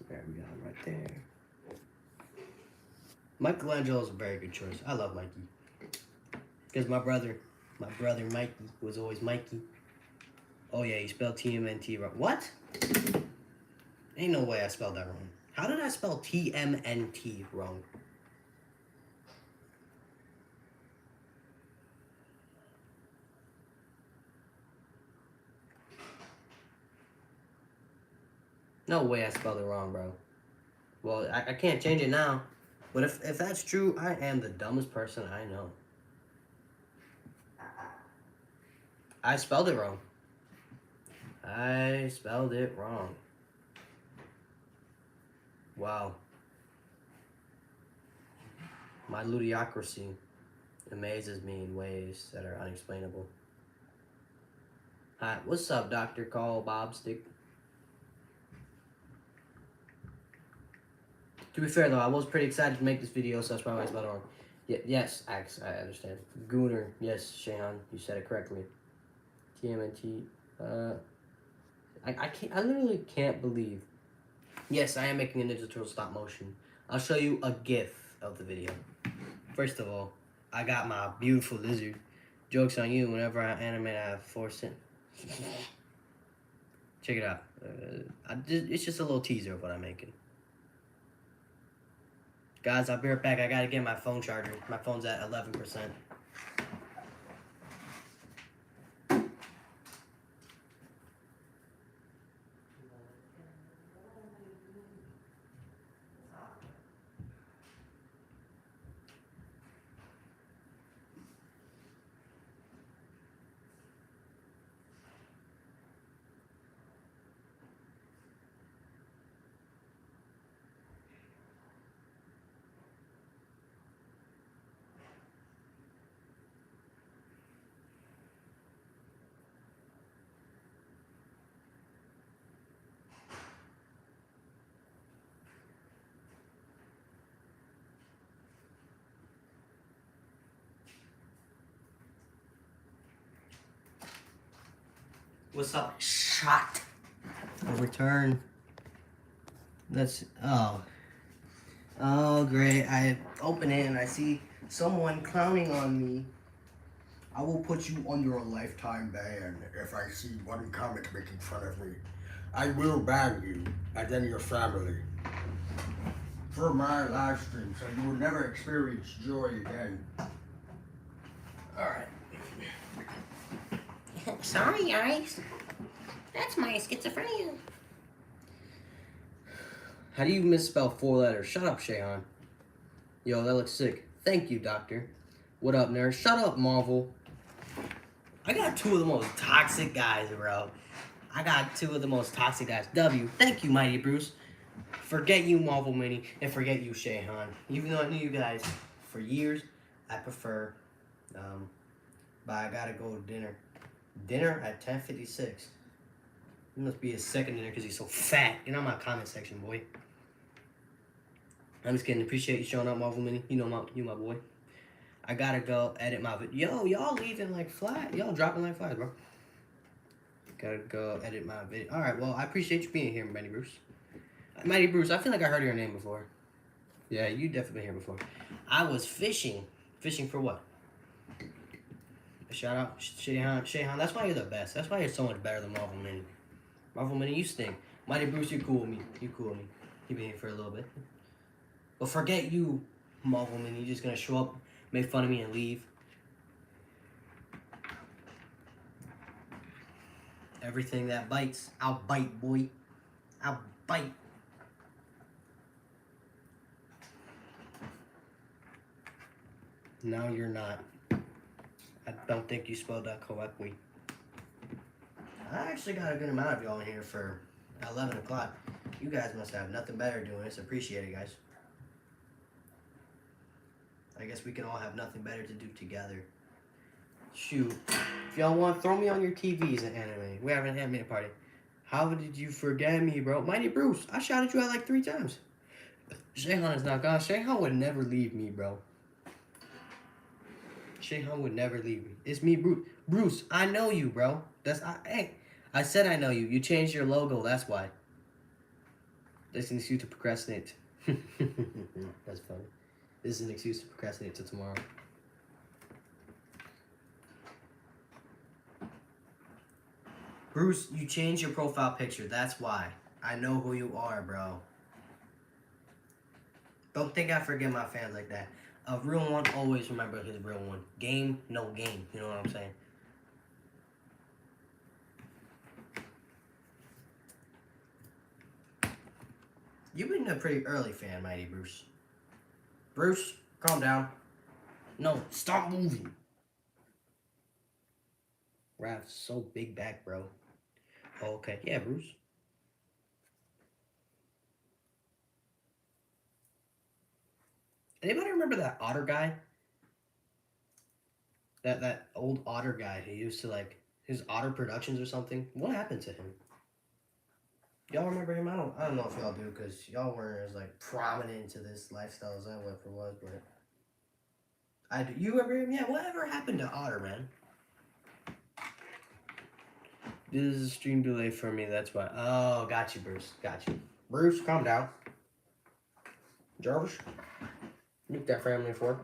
There we go, right there. Michelangelo's a very good choice. I love Mikey. Because my brother Mikey was always Mikey. Oh yeah, you spelled TMNT wrong. What? Ain't no way I spelled that wrong. How did I spell TMNT wrong? No way I spelled it wrong, bro. Well, I can't change it now. But if that's true, I am the dumbest person I know. I spelled it wrong. I spelled it wrong. Wow. My ludicrosity amazes me in ways that are unexplainable. Hi, what's up, Dr. Call Bobstick? To be fair, though, I was pretty excited to make this video, so that's probably why I spelled it wrong. Yes, Axe, I understand. Gooner, yes, Shahan, you said it correctly. TMNT, I literally can't believe. Yes, I am making a Ninja Turtle stop motion. I'll show you a GIF of the video. First of all, I got my beautiful lizard. Joke's on you, whenever I animate, I force it. Check it out. It's just a little teaser of what I'm making. Guys, I'll be right back. I gotta get my phone charger. My phone's at 11%. What's up, shot? A return. That's oh great. I open it and I see someone clowning on me. I will put you under a lifetime ban if I see one comic making fun of me. I will ban you and then your family for my live stream, so you will never experience joy again. Alright. Sorry, guys. That's my schizophrenia. How do you misspell 4 letters? Shut up, Shahan. Yo, that looks sick. Thank you, doctor. What up, nerd? Shut up, Marvel. I got 2 of the most toxic guys, bro. I got 2 of the most toxic guys. W. Thank you, Mighty Bruce. Forget you, Marvel Mini, and forget you, Shahan. Even though I knew you guys for years, I prefer, but I gotta go to dinner. Dinner at 10:56. It must be his second dinner because he's so fat. Get on my comment section, boy. I'm just kidding. Appreciate you showing up, Marvel Mini. You know you my boy. I gotta go edit my video. Yo, y'all leaving like flat. Y'all dropping like flies, bro. Gotta go edit my video. Alright, well, I appreciate you being here, Mighty Bruce. Mighty Bruce, I feel like I heard your name before. Yeah, you definitely been here before. I was fishing. Fishing for what? Shout out, Shahan. Shahan, that's why you're the best. That's why you're so much better than Marvel Mini. Marvel Mini, you stink. Mighty Bruce, you're cool with me. You cool with me. You've been here for a little bit. But forget you, Marvel Mini. You're just gonna show up, make fun of me, and leave. Everything that bites, I'll bite, boy. I'll bite. No, you're not. I don't think you spelled that correctly. I actually got a good amount of y'all in here for 11 o'clock. You guys must have nothing better doing. It's appreciated, guys. I guess we can all have nothing better to do together. Shoot. If y'all want, throw me on your TVs and anime. We have an anime party. How did you forget me, bro? Mighty Bruce, I shouted you out like 3 times. Shayhan is not gone. Shayhan would never leave me, bro. Shayhan would never leave me. It's me, Bruce. Bruce, I know you, bro. Hey, I said I know you. You changed your logo, that's why. That's an excuse to procrastinate. That's funny. This is an excuse to procrastinate till tomorrow. Bruce, you changed your profile picture. That's why. I know who you are, bro. Don't think I forget my fans like that. A real one always remember his real one. Game, no game. You know what I'm saying? You've been a pretty early fan, Mighty Bruce. Bruce, calm down. No, stop moving. Raph's so big back, bro. Oh, okay. Yeah, Bruce. Anybody remember that Otter guy? That old Otter guy who used to like his Otter Productions or something? What happened to him? Y'all remember him? I don't know if y'all do because y'all weren't as like prominent into this lifestyle as I ever was, but I do. You remember him? Yeah. Whatever happened to Otter, man? This is a stream delay for me. That's why. Oh, got you, Bruce. Got you. Bruce, calm down. Jarvis, make that family for.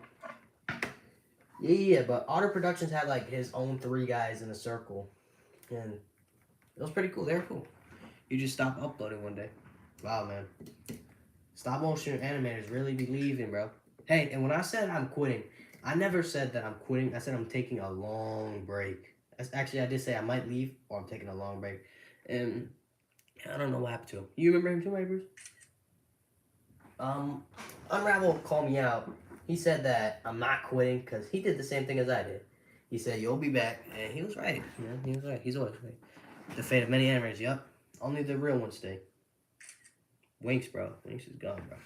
Yeah, but Otter Productions had like his own 3 guys in a circle, and it was pretty cool. They were cool. You just stopped uploading one day. Wow, man. Stop motion animators really be leaving, bro. Hey, and when I said I'm quitting, I never said that I'm quitting. I said I'm taking a long break. Actually, I did say I might leave or I'm taking a long break. And I don't know what happened to him. You remember him too, my Bruce? Unravel called me out. He said that I'm not quitting because he did the same thing as I did. He said, you'll be back. And he was right. You know, he was right. He's always right. The fate of many animators, yup. Only the real ones stay. Winks, bro. Winks is gone, bro.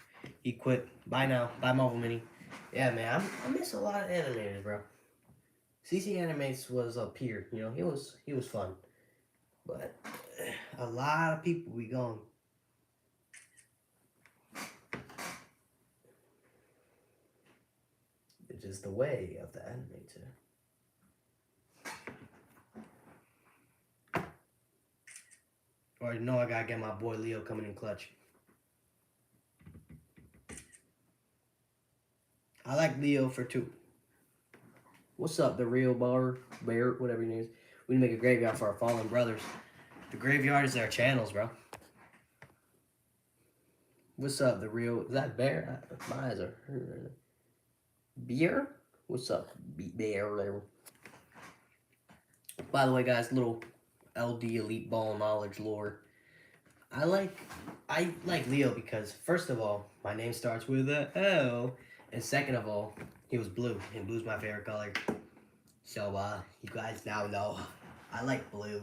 He quit. Bye now. Bye, Marvel Mini. Yeah, man. I miss a lot of animators, bro. CC Animates was a peer. You know, he was fun. But a lot of people be gone. It's just the way of the animator. Or you know I gotta get my boy Leo coming in clutch. I like Leo for 2. What's up, the real bear, whatever your name is. We need to make a graveyard for our fallen brothers. The graveyard is our channels, bro. What's up, the real? Is that bear? My eyes are hurting. Beer? What's up, bear? By the way, guys, little LD Elite Ball knowledge lore. I like Leo because first of all, my name starts with a L, and second of all, he was blue, and blue's my favorite color. So you guys now know I like blue.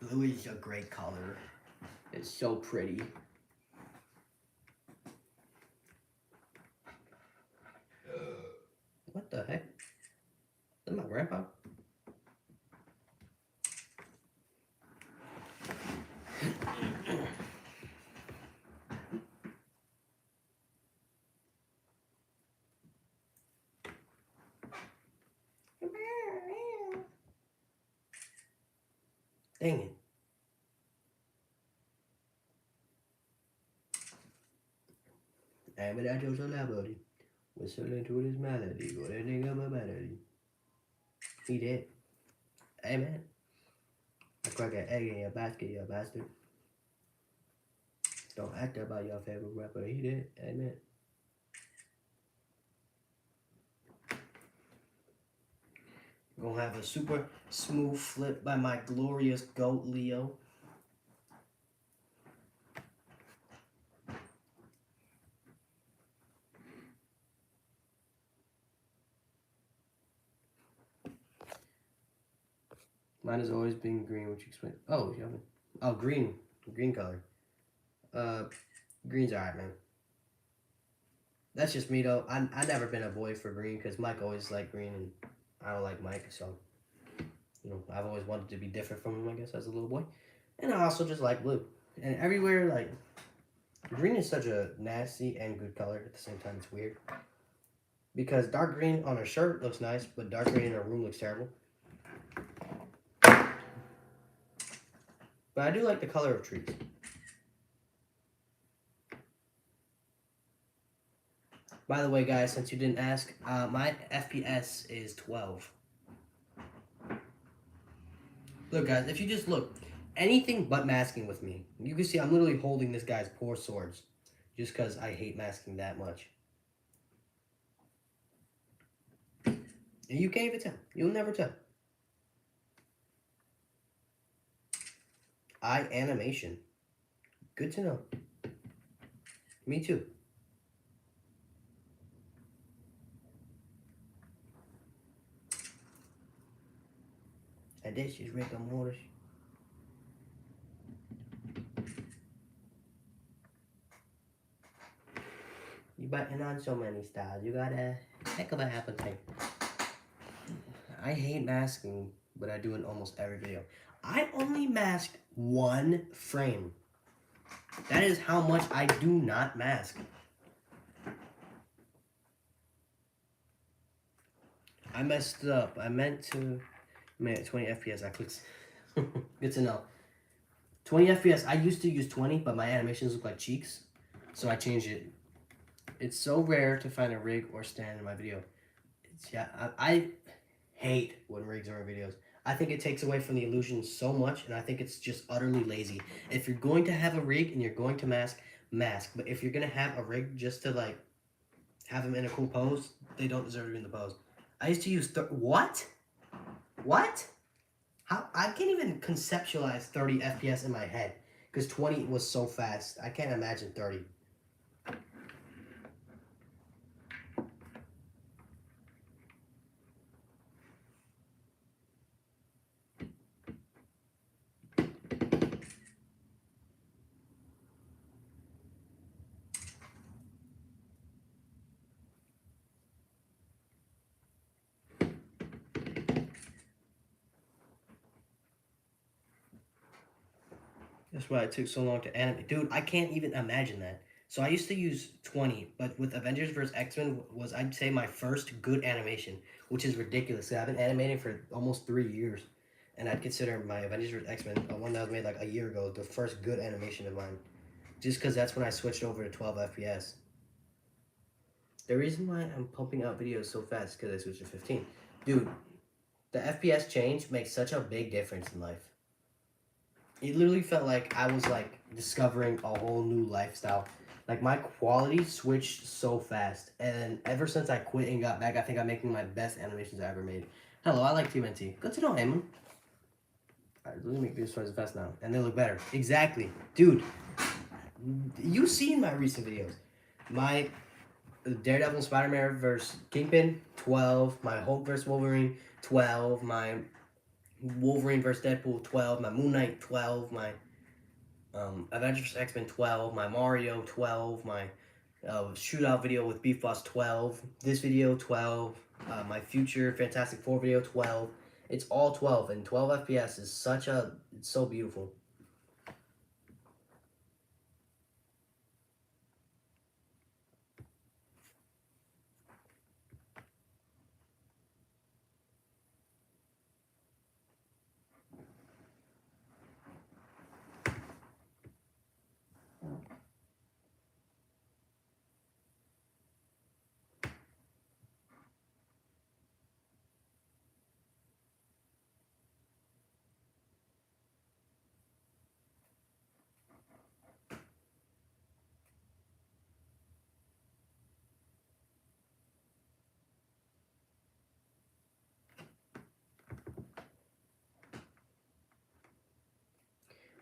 Blue is a great color. It's so pretty. What the heck? Is that my grandpa? Dang it. I'm a natural celebrity. Whistling to this melody. What a nigga of a melody. He did. Hey, man. I crack an egg in your basket, you bastard. Don't act about your favorite rapper. He did. Hey, man. Gonna have a super smooth flip by my glorious goat, Leo. Mine has always been green, which explains. Oh, you haven't. Oh, green. Green color. Green's alright, man. That's just me, though. I never been a boy for green because Mike always liked green and I don't like Mike, so. You You know, I've always wanted to be different from him, I guess, as a little boy. And I also just like blue. And everywhere, like, green is such a nasty and good color at the same time. It's weird. Because dark green on a shirt looks nice, but dark green in a room looks terrible. But I do like the color of trees. By the way, guys, since you didn't ask, my FPS is 12. Look, guys, if you just look, anything but masking with me. You can see I'm literally holding this guy's poor swords. Just because I hate masking that much. And you can't even tell. You'll never tell. Eye animation. Good to know. Me too. And this is rigor mortis. You biting on so many styles. You got a heck of an appetite. I hate masking, but I do in almost every video. I only masked one frame. That is how much I do not mask. I messed up. I meant to make 20 FPS. I clicked. Good to know. 20 FPS. I used to use 20, but my animations look like cheeks. So I changed it. It's so rare to find a rig or stand in my video. I hate when rigs are in videos. I think it takes away from the illusion so much, and I think it's just utterly lazy. If you're going to have a rig and you're going to mask. But if you're going to have a rig just to, like, have them in a cool pose, they don't deserve to be in the pose. I used to use... What? What? How? I can't even conceptualize 30 FPS in my head, because 20 was so fast. I can't imagine 30. That's why it took so long to animate. Dude, I can't even imagine that. So I used to use 20, but with Avengers vs. X-Men was, I'd say, my first good animation, which is ridiculous. I've been animating for almost 3 years, and I'd consider my Avengers vs. X-Men, the one that was made like a year ago, the first good animation of mine. Just because that's when I switched over to 12 FPS. The reason why I'm pumping out videos so fast is because I switched to 15. Dude, the FPS change makes such a big difference in life. It literally felt like I was like discovering a whole new lifestyle. Like my quality switched so fast, and ever since I quit and got back, I think I'm making my best animations I ever made. Hello, I like TMNT. Good to know, Eamon. Alright, let me make these twice as fast now, and they look better. Exactly, dude. You've seen my recent videos. My Daredevil and Spider-Man vs. Kingpin, 12. My Hulk vs. Wolverine, 12. My Wolverine vs. Deadpool, 12. My Moon Knight, 12. My Avengers vs. X-Men, 12. My Mario, 12. My shootout video with Beef Boss, 12. This video, 12. My future Fantastic Four video, 12. It's all 12, and 12 FPS is it's so beautiful.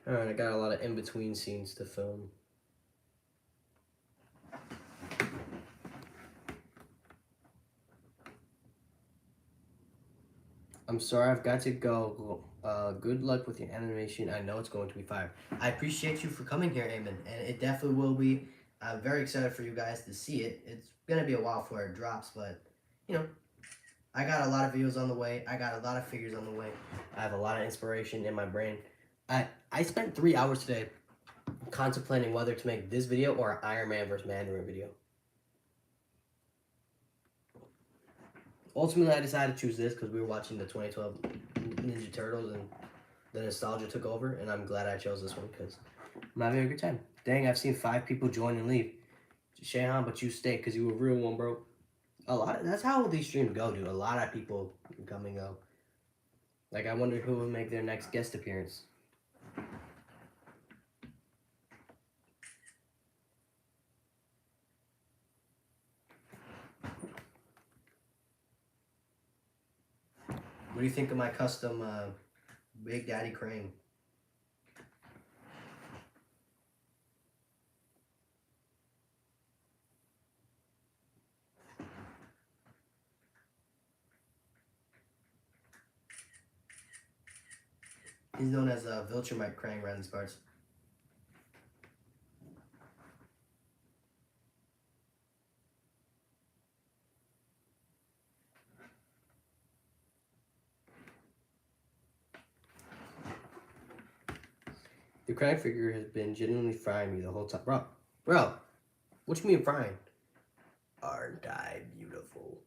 Alright, I got a lot of in-between scenes to film. I'm sorry, I've got to go. Good luck with your animation. I know it's going to be fire. I appreciate you for coming here, Eamon, and it definitely will be. I'm very excited for you guys to see it. It's going to be a while before it drops, but, you know, I got a lot of videos on the way. I got a lot of figures on the way. I have a lot of inspiration in my brain. I spent 3 hours today contemplating whether to make this video or an Iron Man versus Mandarin video. Ultimately, I decided to choose this because we were watching the 2012 Ninja Turtles and the nostalgia took over, and I'm glad I chose this one because I'm having a good time. Dang, I've seen 5 people join and leave. Shayhan, but you stay because you a real one, bro. That's how these streams go, dude. A lot of people come and go. Like, I wonder who will make their next guest appearance. What do you think of my custom Big Daddy crane? He's known as a Viltrumite crane around these parts. The crane figure has been genuinely frying me the whole time. Bro, what you mean frying? Aren't I beautiful?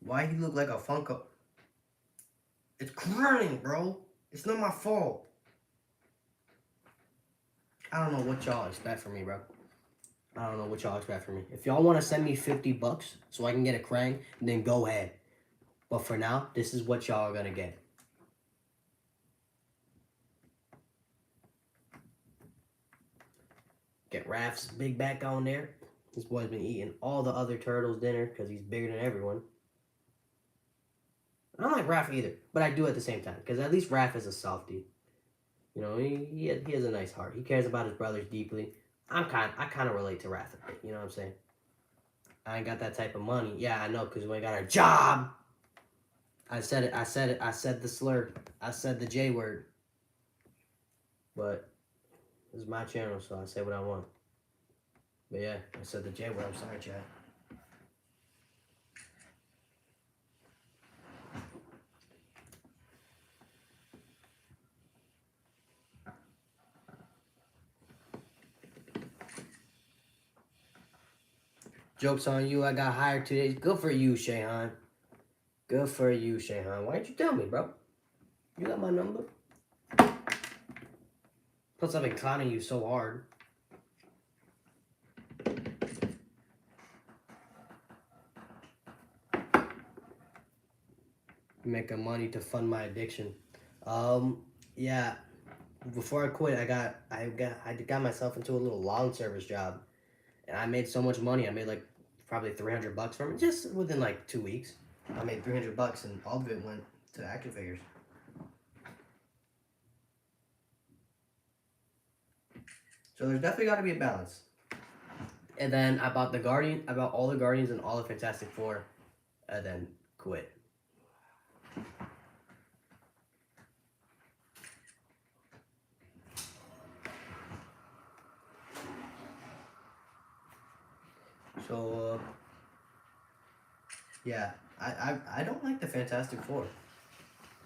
Why he look like a Funko? It's crying, bro. It's not my fault. I don't know what y'all expect from me, bro. I don't know what y'all expect from me. If y'all want to send me $50 so I can get a crane, then go ahead. But for now, this is what y'all are gonna get. Get Raph's big back on there. This boy's been eating all the other turtles' dinner because he's bigger than everyone. I don't like Raph either, but I do at the same time because at least Raph is a softie. You know, he has a nice heart. He cares about his brothers deeply. I kind of relate to Raph a bit. You know what I'm saying? I ain't got that type of money. Yeah, I know, because we ain't got a job. I said it. I said the slur. I said the J word. But this is my channel, so I say what I want. But yeah, I said the J word. I'm sorry, Chad. Joke's on you. I got hired today. Good for you, Shayhan. Good for you, Shayhan. Why didn't you tell me, bro? You got my number. Plus, I've been clowning you so hard. Making money to fund my addiction. Yeah. Before I quit, I got myself into a little lawn service job, and I made so much money. I made like probably $300 from it just within like 2 weeks. I made $300, and all of it went to action figures. So there's definitely got to be a balance. And then I bought all the Guardians and all the Fantastic Four, and then quit. So, yeah, I don't like the Fantastic Four,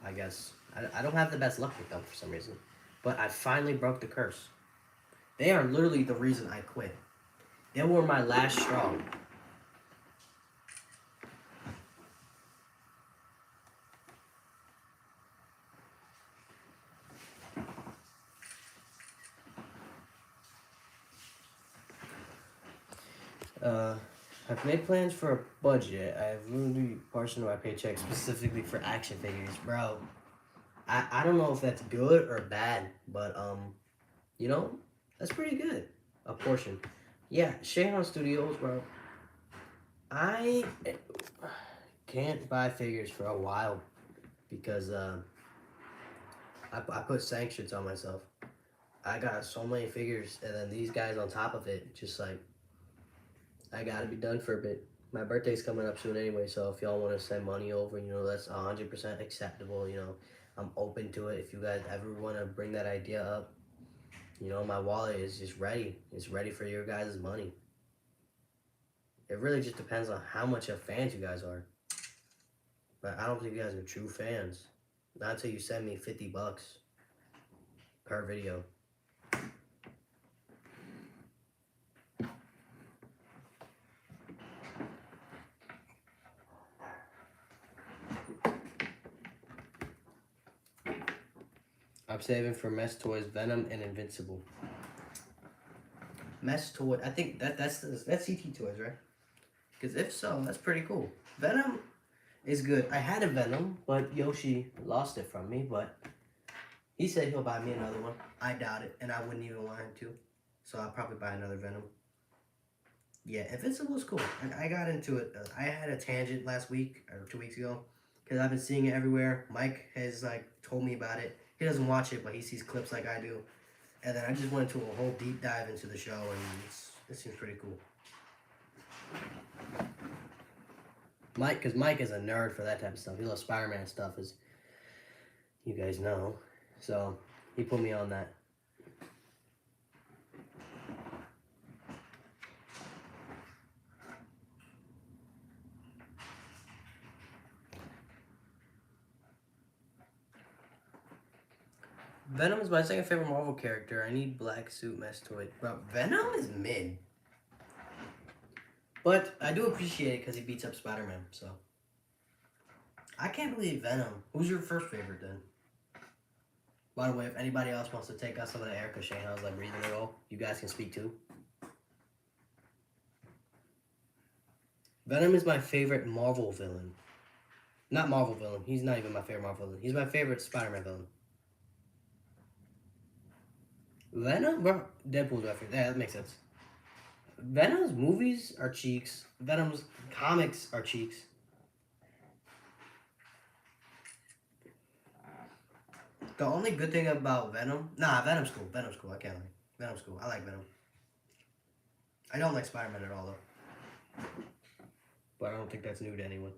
I guess. I don't have the best luck with them for some reason. But I finally broke the curse. They are literally the reason I quit. They were my last straw. I've made plans for a budget. I've literally portioned my paycheck specifically for action figures, bro. I don't know if that's good or bad, but you know, that's pretty good. A portion. Yeah, Shayhan Studios, bro. I can't buy figures for a while because I put sanctions on myself. I got so many figures, and then these guys on top of it, just like, I gotta be done for a bit. My birthday's coming up soon anyway, so if y'all want to send money over, you know, that's 100% acceptable, you know. I'm open to it. If you guys ever want to bring that idea up, you know, my wallet is just ready. It's ready for your guys' money. It really just depends on how much of fans you guys are. But I don't think you guys are true fans. Not until you send me $50 per video. I'm saving for Mess Toys, Venom, and Invincible. Mess Toy, I think that's CT Toys, right? Because if so, that's pretty cool. Venom is good. I had a Venom, but Yoshi lost it from me, but he said he'll buy me another one. I doubt it, and I wouldn't even want him to. So I'll probably buy another Venom. Yeah, Invincible is cool. I got into it. I had a tangent last week, or 2 weeks ago, because I've been seeing it everywhere. Mike has, like, told me about it. He doesn't watch it, but he sees clips like I do. And then I just went into a whole deep dive into the show, and it seems pretty cool. Mike, because Mike is a nerd for that type of stuff. He loves Spider-Man stuff, as you guys know. So he put me on that. Venom is my second favorite Marvel character. I need black suit Mess Toy. Bro, Venom is mid. But I do appreciate it because he beats up Spider-Man, so. I can't believe Venom. Who's your first favorite then? By the way, if anybody else wants to take out some of the air, because Shane has like breathing at all, you guys can speak too. Venom is my favorite Marvel villain. Not Marvel villain. He's not even my favorite Marvel villain. He's my favorite Spider-Man villain. Venom? Bro, Deadpool's my favorite. Yeah, that makes sense. Venom's movies are cheeks. Venom's comics are cheeks. The only good thing about Venom... Nah, Venom's cool. Venom's cool. I can't lie. Venom's cool. I like Venom. I don't like Spider-Man at all, though. But I don't think that's new to anyone.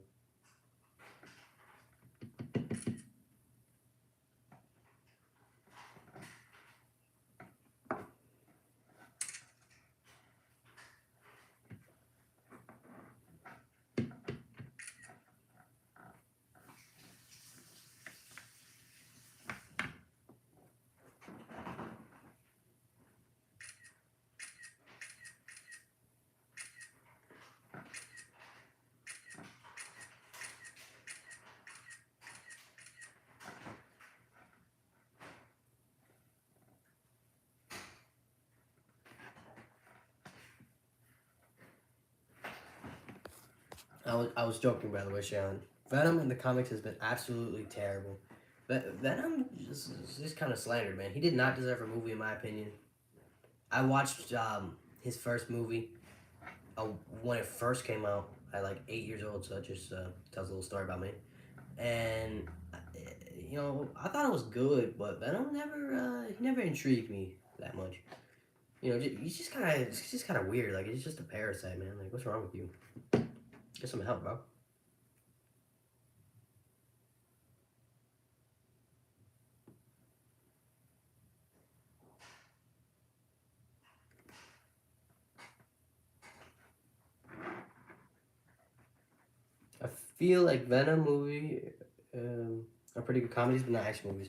I was joking, by the way, Sean. Venom in the comics has been absolutely terrible. Venom is kind of slandered, man. He did not deserve a movie, in my opinion. I watched his first movie when it first came out at like 8 years old, so that just tells a little story about me. And you know, I thought it was good, but Venom never intrigued me that much. You know, he's just kind of weird. Like, he's just a parasite, man. Like, what's wrong with you? Get some help, bro. I feel like Venom movie are pretty good comedies, but not action movies.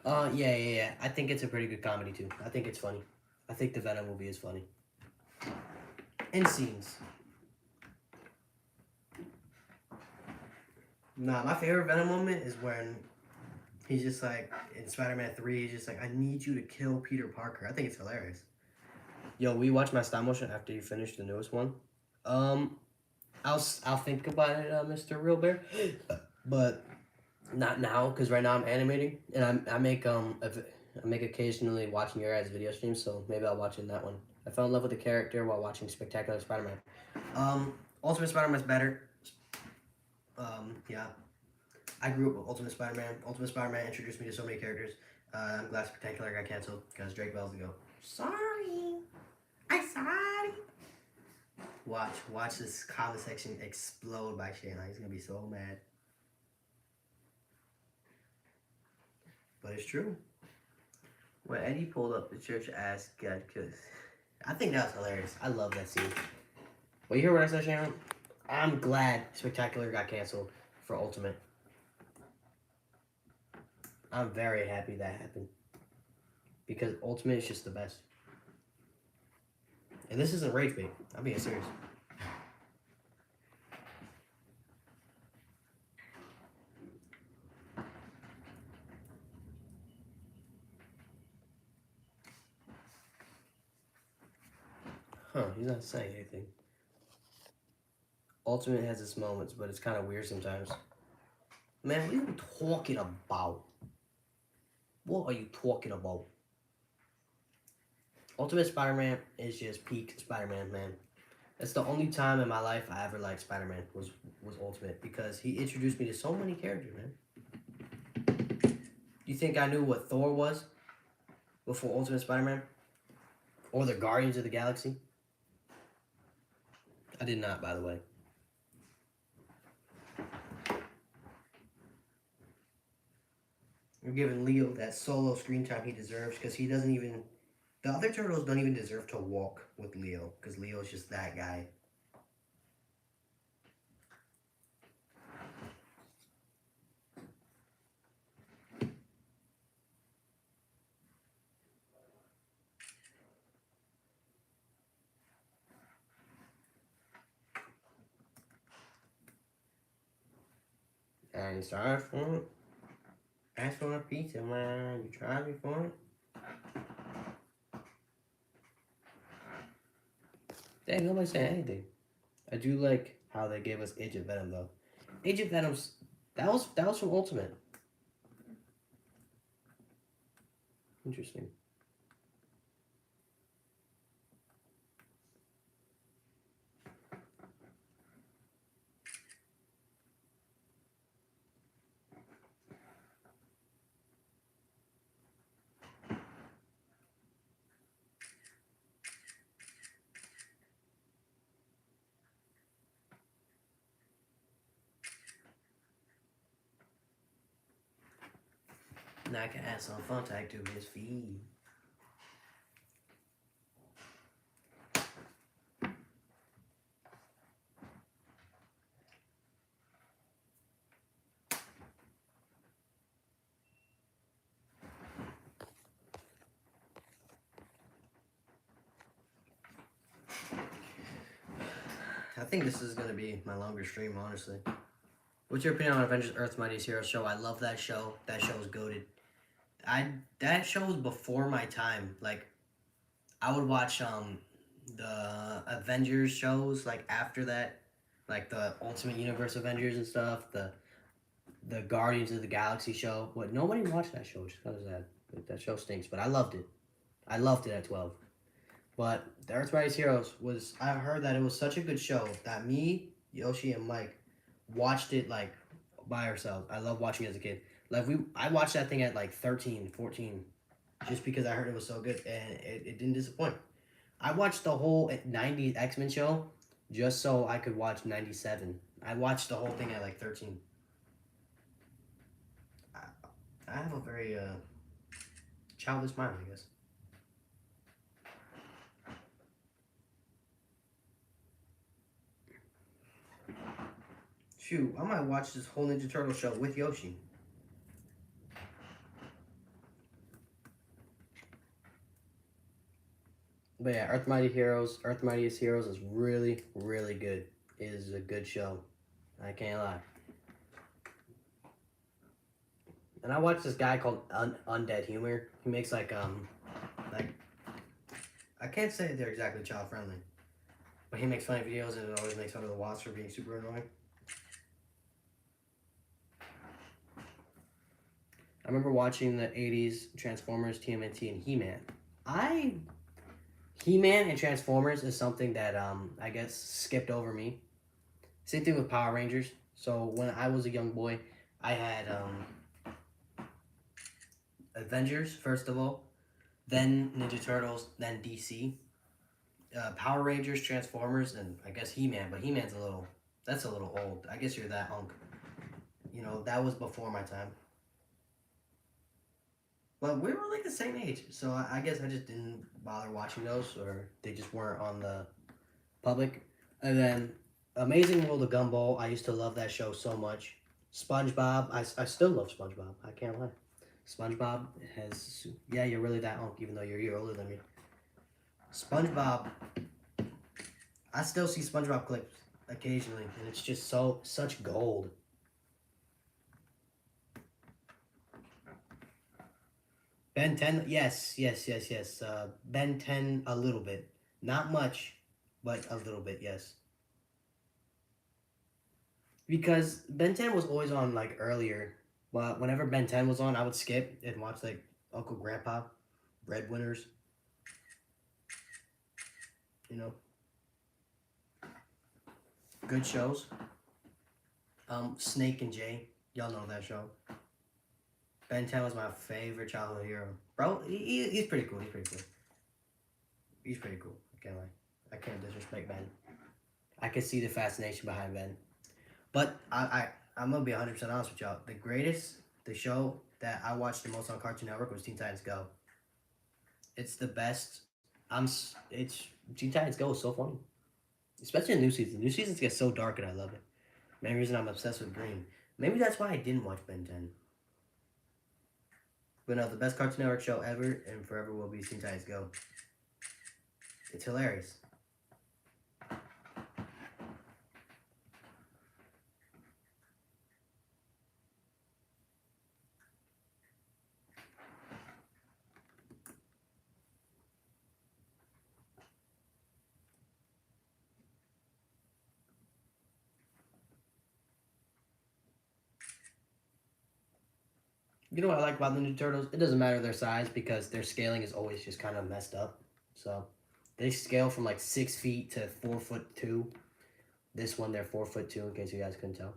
Yeah. I think it's a pretty good comedy too. I think it's funny. I think the Venom movie is funny. And scenes. Nah, my favorite Venom moment is when he's just like, in Spider-Man 3, he's just like, I need you to kill Peter Parker. I think it's hilarious. Yo, we watch my stop motion after you finish the newest one. I'll think about it, Mr. Real Bear. But not now, because right now I'm animating. And I make occasionally watching your guys' video streams, so maybe I'll watch in that one. I fell in love with the character while watching Spectacular Spider-Man. Ultimate Spider-Man's better. Yeah. I grew up with Ultimate Spider-Man. Ultimate Spider-Man introduced me to so many characters. I'm glad Spectacular got canceled because Drake Bell's to go. Sorry. I'm sorry. Watch this comment section explode by Shane. He's gonna be so mad. but it's true. When Eddie pulled up the church ass God, cause I think that was hilarious. I love that scene. Well, you hear what I said, Sharon? I'm glad Spectacular got canceled for Ultimate. I'm very happy that happened. Because Ultimate is just the best. And this isn't rage bait. I'm being serious. Huh, he's not saying anything. Ultimate has its moments, but it's kind of weird sometimes. Man, what are you talking about? What are you talking about? Ultimate Spider-Man is just peak Spider-Man, man. That's the only time in my life I ever liked Spider-Man was Ultimate because he introduced me to so many characters, man. You think I knew what Thor was before Ultimate Spider-Man? Or the Guardians of the Galaxy? I did not, by the way. We're giving Leo that solo screen time he deserves because he doesn't even... The other turtles don't even deserve to walk with Leo because Leo's just that guy. And sorry for it. Ask for a pizza, man. You tried before it? Dang, nobody saying anything. I do like how they gave us Agent Venom though. Agent Venom's that was from Ultimate. Interesting. Now I can add some fun tag to his feed. I think this is gonna be my longer stream, honestly. What's your opinion on Avengers Earth's Mightiest Heroes show? I love that show. That show is goated. That show was before my time. Like I would watch the Avengers shows like after that, like the Ultimate Universe Avengers and stuff, the Guardians of the Galaxy show. But nobody watched that show, which is kind of sad. That show stinks, but I loved it. I loved it at 12. But the Earth's Mightiest Heroes was, I heard that it was such a good show that me, Yoshi, and Mike watched it like by ourselves. I love watching it as a kid. Like I watched that thing at like 13, 14, just because I heard it was so good, and it didn't disappoint. I watched the whole 90s X-Men show just so I could watch 97. I watched the whole thing at like 13. I have a very childish mind, I guess. Shoot, I might watch this whole Ninja Turtle show with Yoshi. But yeah, Earth Mightiest Heroes is really, really good. It is a good show. I can't lie. And I watch this guy called Undead Humor. He makes like I can't say they're exactly child friendly, but he makes funny videos and it always makes fun of the Wasps for being super annoying. I remember watching the 80s Transformers, TMNT, and He-Man. He-Man and Transformers is something that I guess skipped over me. Same thing with Power Rangers. So when I was a young boy, I had Avengers first of all, then Ninja Turtles, then DC, Power Rangers, Transformers, and I guess He-Man. But He-Man's that's a little old. I guess you're that hunk. You know, that was before my time. Well, we were like the same age, so I guess I just didn't bother watching those, or they just weren't on the public. And then Amazing World of Gumball, I used to love that show so much. SpongeBob, I still love SpongeBob. I can't lie. SpongeBob has, yeah, you're really that unk, even though you're a year older than me. SpongeBob, I still see SpongeBob clips occasionally, and it's just such gold. Ben 10, yes. Ben 10, a little bit. Not much, but a little bit, yes. Because Ben 10 was always on like earlier, but whenever Ben 10 was on, I would skip and watch like Uncle Grandpa, Breadwinners, you know, good shows. Snake and Jay, y'all know that show. Ben 10 was my favorite childhood hero. Bro, he's pretty cool. He's pretty cool. I can't lie. I can't disrespect Ben. I can see the fascination behind Ben. But I'm gonna be 100% honest with y'all. The show that I watched the most on Cartoon Network was Teen Titans Go. It's the best. It's Teen Titans Go is so funny, especially in new season. New seasons get so dark and I love it. Main reason I'm obsessed with Green. Maybe that's why I didn't watch Ben 10. But no, the best Cartoon Network show ever and forever will be Teen Titans Go. It's hilarious. You know what I like about the Ninja Turtles? It doesn't matter their size because their scaling is always just kind of messed up. So they scale from like 6 feet to 4'2". This one they're 4'2", in case you guys couldn't tell.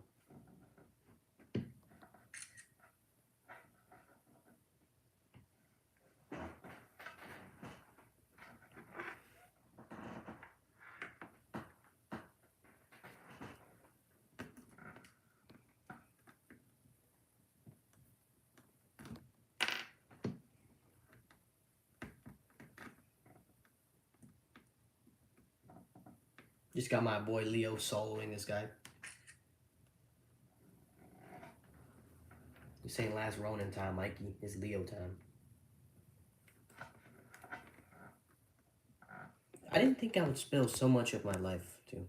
Just got my boy Leo soloing this guy. This ain't last Ronin time, Mikey. It's Leo time. I didn't think I would spill so much of my life, too.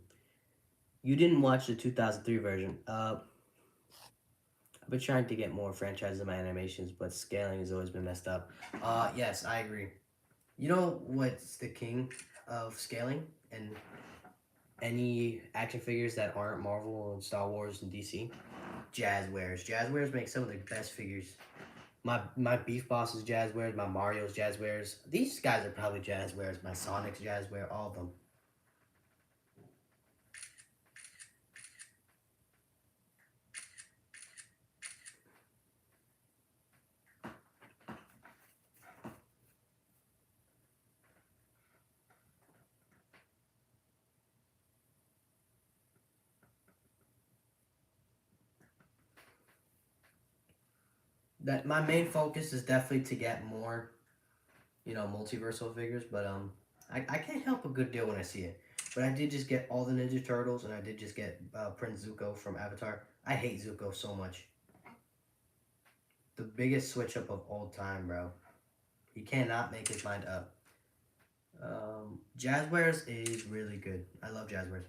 You didn't watch the 2003 version. I've been trying to get more franchises in my animations, but scaling has always been messed up. Yes, I agree. You know what's the king of scaling and any action figures that aren't Marvel and Star Wars and DC? Jazzwares. Jazzwares make some of the best figures. My Beef Boss is Jazzwares. My Mario's Jazzwares. These guys are probably Jazzwares. My Sonic's Jazzware. All of them. That my main focus is definitely to get more, multiversal figures. But I can't help a good deal when I see it. But I did just get all the Ninja Turtles, and I did just get Prince Zuko from Avatar. I hate Zuko so much. The biggest switch up of all time, bro. He cannot make his mind up. Jazzwares is really good. I love Jazzwares.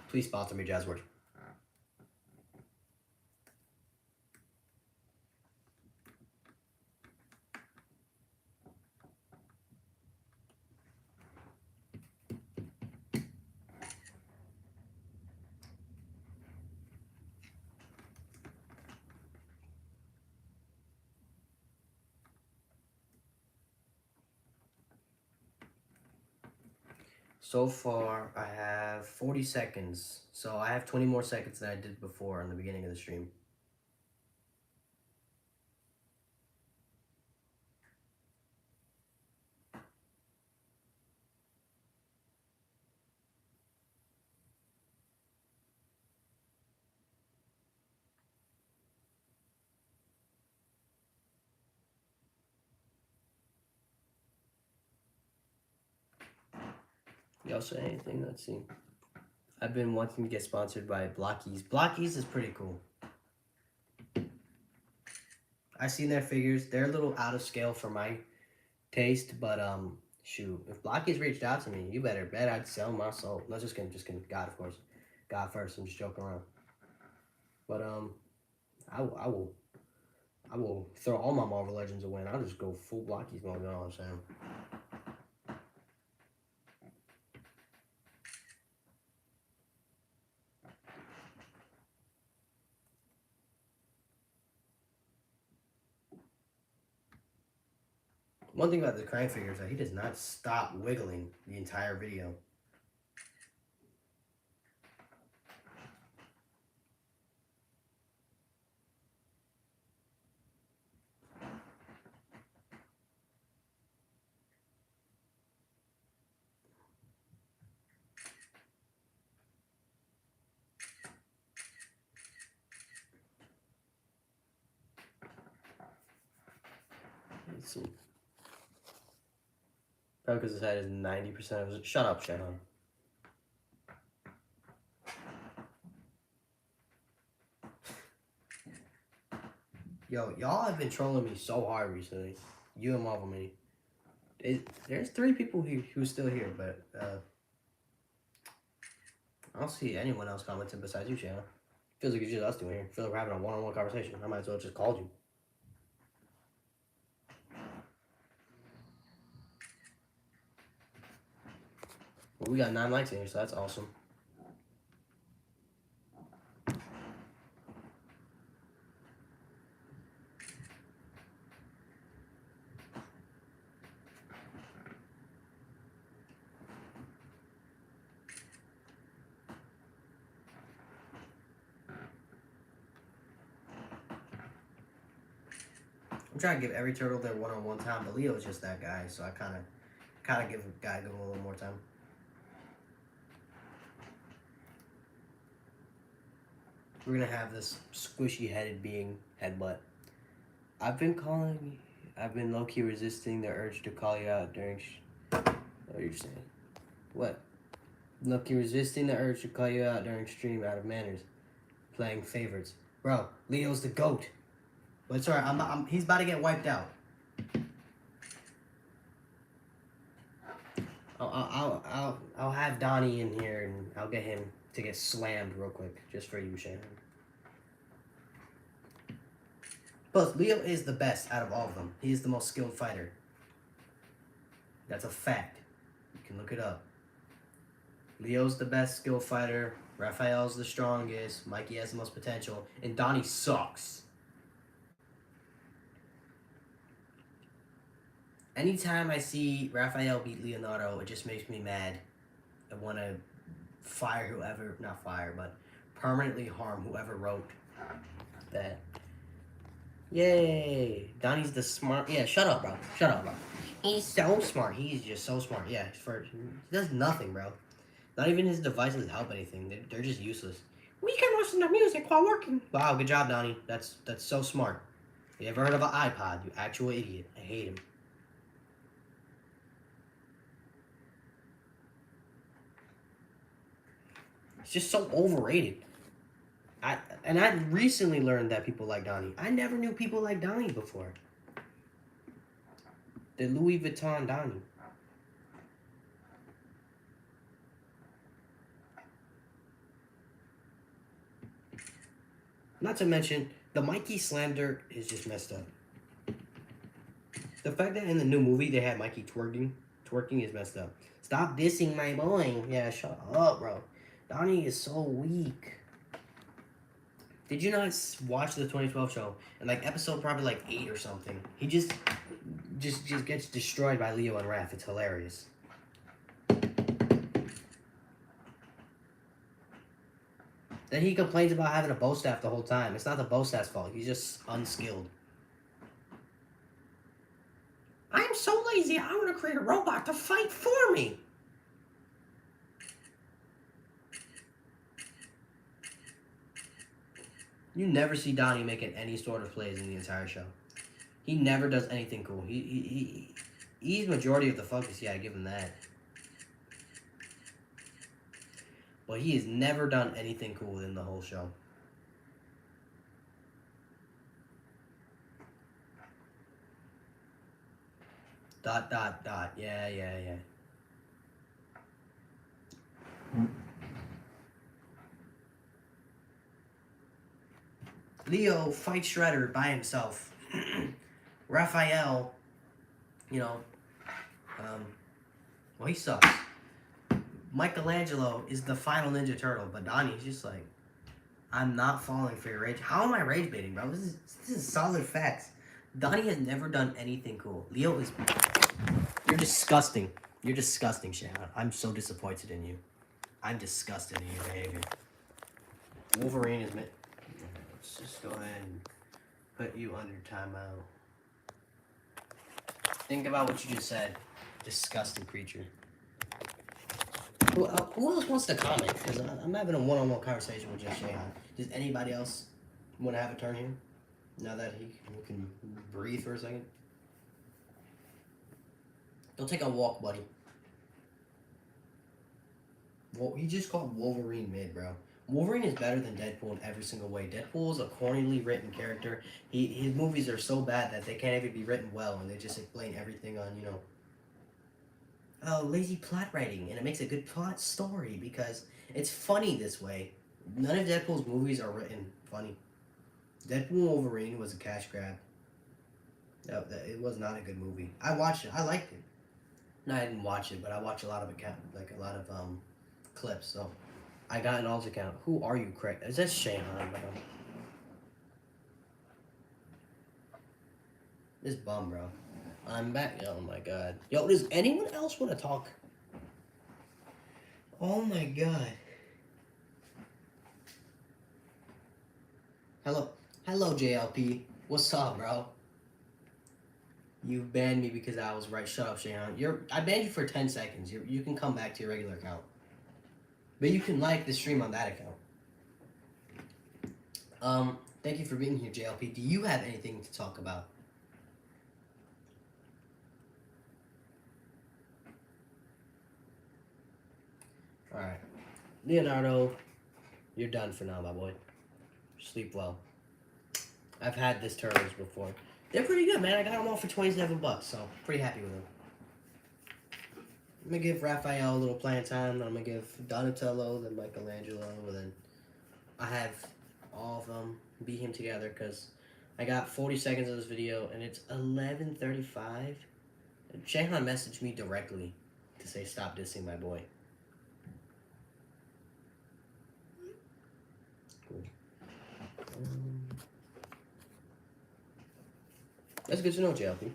Please sponsor me, Jazzwares. So far, I have 40 seconds. So I have 20 more seconds than I did before in the beginning of the stream. Y'all say anything? Let's see. I've been wanting to get sponsored by Blockies. Blockies is pretty cool. I seen their figures. They're a little out of scale for my taste, but shoot, if Blockies reached out to me, you better bet I'd sell my soul. No, just kidding. God, of course. God first. I'm just joking around. But I will throw all my Marvel Legends away and I'll just go full Blockies mode. You know what I'm saying? One thing about the Krang figure is that he does not stop wiggling the entire video. Let's see. Probably because his head is 90% of his... Shut up, Shannon. Yo, y'all have been trolling me so hard recently. You and Marvel Mini. There's 3 people who's still here, but I don't see anyone else commenting besides you, Shannon. Feels like it's just us doing here. Feel like we're having a one-on-one conversation. I might as well just called you. Well, we got 9 likes in here, so that's awesome. I'm trying to give every turtle their one-on-one time, but Leo is just that guy, so I kind of give him a little more time. We're gonna have this squishy-headed being headbutt. I've been low-key resisting the urge to call you out during. What are you saying? What? Low-key resisting the urge to call you out during stream out of manners, playing favorites, bro. Leo's the GOAT. But sorry, he's about to get wiped out. I'll have Donnie in here and I'll get him to get slammed real quick just for you, Shannon. Plus, Leo is the best out of all of them. He is the most skilled fighter. That's a fact. You can look it up. Leo's the best skilled fighter. Raphael's the strongest. Mikey has the most potential. And Donnie sucks. Anytime I see Raphael beat Leonardo, it just makes me mad. I want to permanently harm whoever wrote that. Yay! Donnie's the smart. Yeah, shut up, bro. He's so smart. He's just so smart. Yeah, he does nothing, bro. Not even his devices help anything. They're just useless. We can listen to music while working. Wow, good job, Donnie. That's so smart. You ever heard of an iPod? You actual idiot. I hate him. It's just so overrated. I recently learned that people like Donnie. I never knew people like Donnie before. The Louis Vuitton Donnie. Not to mention, the Mikey slander is just messed up. The fact that in the new movie they had Mikey twerking is messed up. Stop dissing my boy. Yeah, shut up, bro. Donnie is so weak. Did you not watch the 2012 show? And like episode probably like 8 or something. He just gets destroyed by Leo and Raph. It's hilarious. Then he complains about having a bow staff the whole time. It's not the bow staff's fault. He's just unskilled. I'm so lazy. I want to create a robot to fight for me. You never see Donnie making any sort of plays in the entire show. He never does anything cool. He's majority of the focus. Yeah, I give him that. but he has never done anything cool in the whole show. Dot, dot, dot. Yeah, yeah, yeah. Leo fights Shredder by himself. Raphael, you know, well, he sucks. Michelangelo is the final Ninja Turtle, but Donnie's just like, I'm not falling for your rage. How am I rage baiting, bro? This is solid facts. Donnie has never done anything cool. Leo is... You're disgusting. You're disgusting, Shannon. I'm so disappointed in you. I'm disgusted in your behavior. Wolverine is... Let's just go ahead and put you under timeout. Think about what you just said. Disgusting creature. Who else wants to comment? Because I'm having a one-on-one conversation with just Shayhan. Does anybody else want to have a turn here? Now that he can breathe for a second? Go take a walk, buddy. Well, he just called Wolverine mid, bro. Wolverine is better than Deadpool in every single way. Deadpool is a cornily written character. His movies are so bad that they can't even be written well, and they just explain everything on, lazy plot writing, and it makes a good plot story because it's funny this way. None of Deadpool's movies are written funny. Deadpool Wolverine was a cash grab. No, it was not a good movie. I watched it. I liked it. No, I didn't watch it, but I watched a lot of clips. So I got an alt account. Who are you, Craig? Is that Shayhan, bro? This bum, bro. I'm back. Oh my god. Yo, does anyone else want to talk? Oh my god. Hello, JLP. What's up, bro? You banned me because I was right. Shut up, Shayhan. I banned you for 10 seconds. You can come back to your regular account. But you can like the stream on that account. Thank you for being here, JLP. Do you have anything to talk about? Alright. Leonardo, you're done for now, my boy. Sleep well. I've had this turtles before. They're pretty good, man. I got them all for $27, so pretty happy with them. I'm gonna give Raphael a little playing time. I'm gonna give Donatello, then Michelangelo, and then I have all of them beat him together because I got 40 seconds of this video and it's 11:35. Shayhan messaged me directly to say stop dissing my boy. Cool. That's good to know, JLP.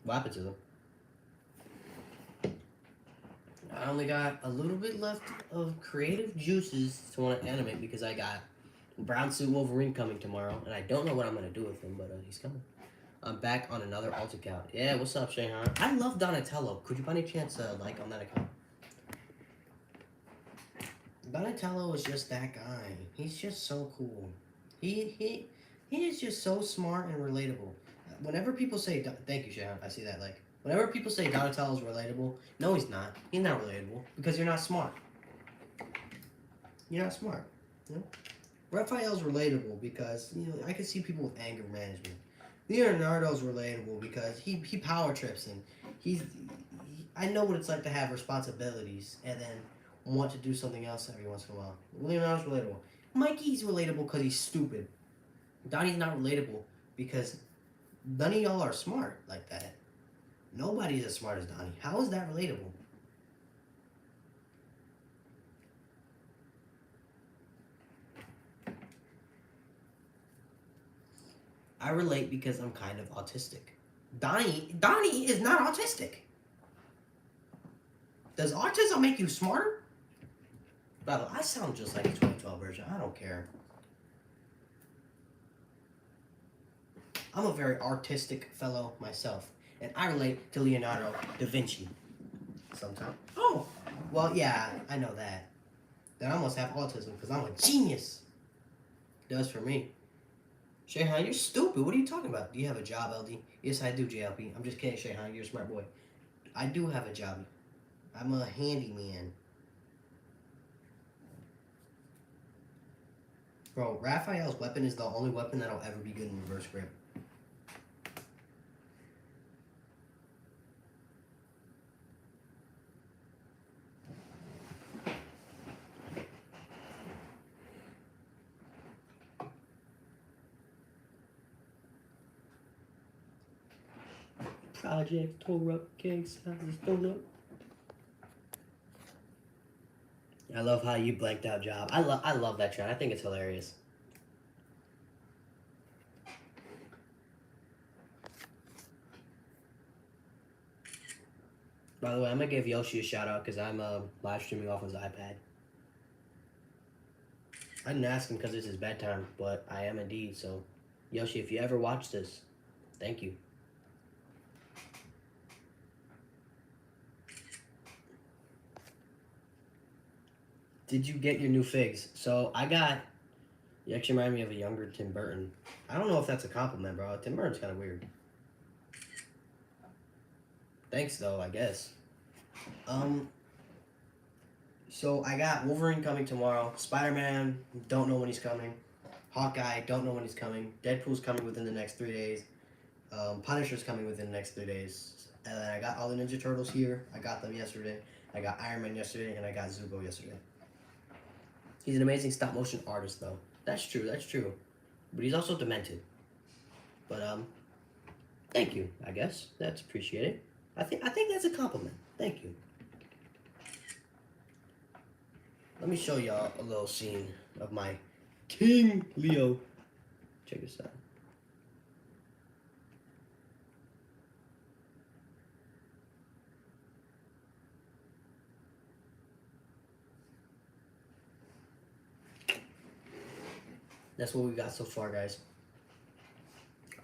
What happened to them? I only got a little bit left of creative juices to want to animate because I got Brown Suit Wolverine coming tomorrow, and I don't know what I'm going to do with him, but he's coming. I'm back on another alt account. Yeah, what's up, Shayhan? I love Donatello. Could you by any chance like on that account? Donatello is just that guy. He's just so cool. He is just so smart and relatable. Whenever people say, thank you, Shayhan, I see that, like, whenever people say Donatello's relatable, no, he's not. He's not relatable because you're not smart. You're not smart. You know? Raphael's relatable because, I can see people with anger management. Leonardo's relatable because he power trips and I know what it's like to have responsibilities and then want to do something else every once in a while. Leonardo's relatable. Mikey's relatable because he's stupid. Donnie's not relatable because none of y'all are smart like that. Nobody's as smart as Donnie. How is that relatable? I relate because I'm kind of autistic. Donnie is not autistic. Does autism make you smarter? By the way, I sound just like a 2012 version. I don't care. I'm a very artistic fellow myself, and I relate to Leonardo da Vinci. Sometimes. Oh, well, yeah, I know that. Then I must have autism because I'm a genius. Does for me. Shayhan, you're stupid. What are you talking about? Do you have a job, LD? Yes, I do, JLP. I'm just kidding, Shayhan. You're a smart boy. I do have a job. I'm a handyman. Bro, Raphael's weapon is the only weapon that'll ever be good in reverse grip. Project tore up, cakes, houses tore up. I love how you blanked out Job. I love that trend. I think it's hilarious. By the way, I'm gonna give Yoshi a shout out because I'm live streaming off his iPad. I didn't ask him because it's his bedtime, but I am indeed. So, Yoshi, if you ever watch this, thank you. Did you get your new figs? So I got. You actually remind me of a younger Tim Burton. I don't know if that's a compliment, bro. Tim Burton's kind of weird. Thanks, though. I guess. So I got Wolverine coming tomorrow. Spider-Man, don't know when he's coming. Hawkeye, don't know when he's coming. Deadpool's coming within the next 3 days. Punisher's coming within the next 3 days. And then I got all the Ninja Turtles here. I got them yesterday. I got Iron Man yesterday, and I got Zuko yesterday. He's an amazing stop motion artist, though. That's true. That's true. But he's also demented. But thank you. I guess that's appreciated. I think that's a compliment. Thank you. Let me show y'all a little scene of my King Leo. Check this out. That's what we got so far, guys.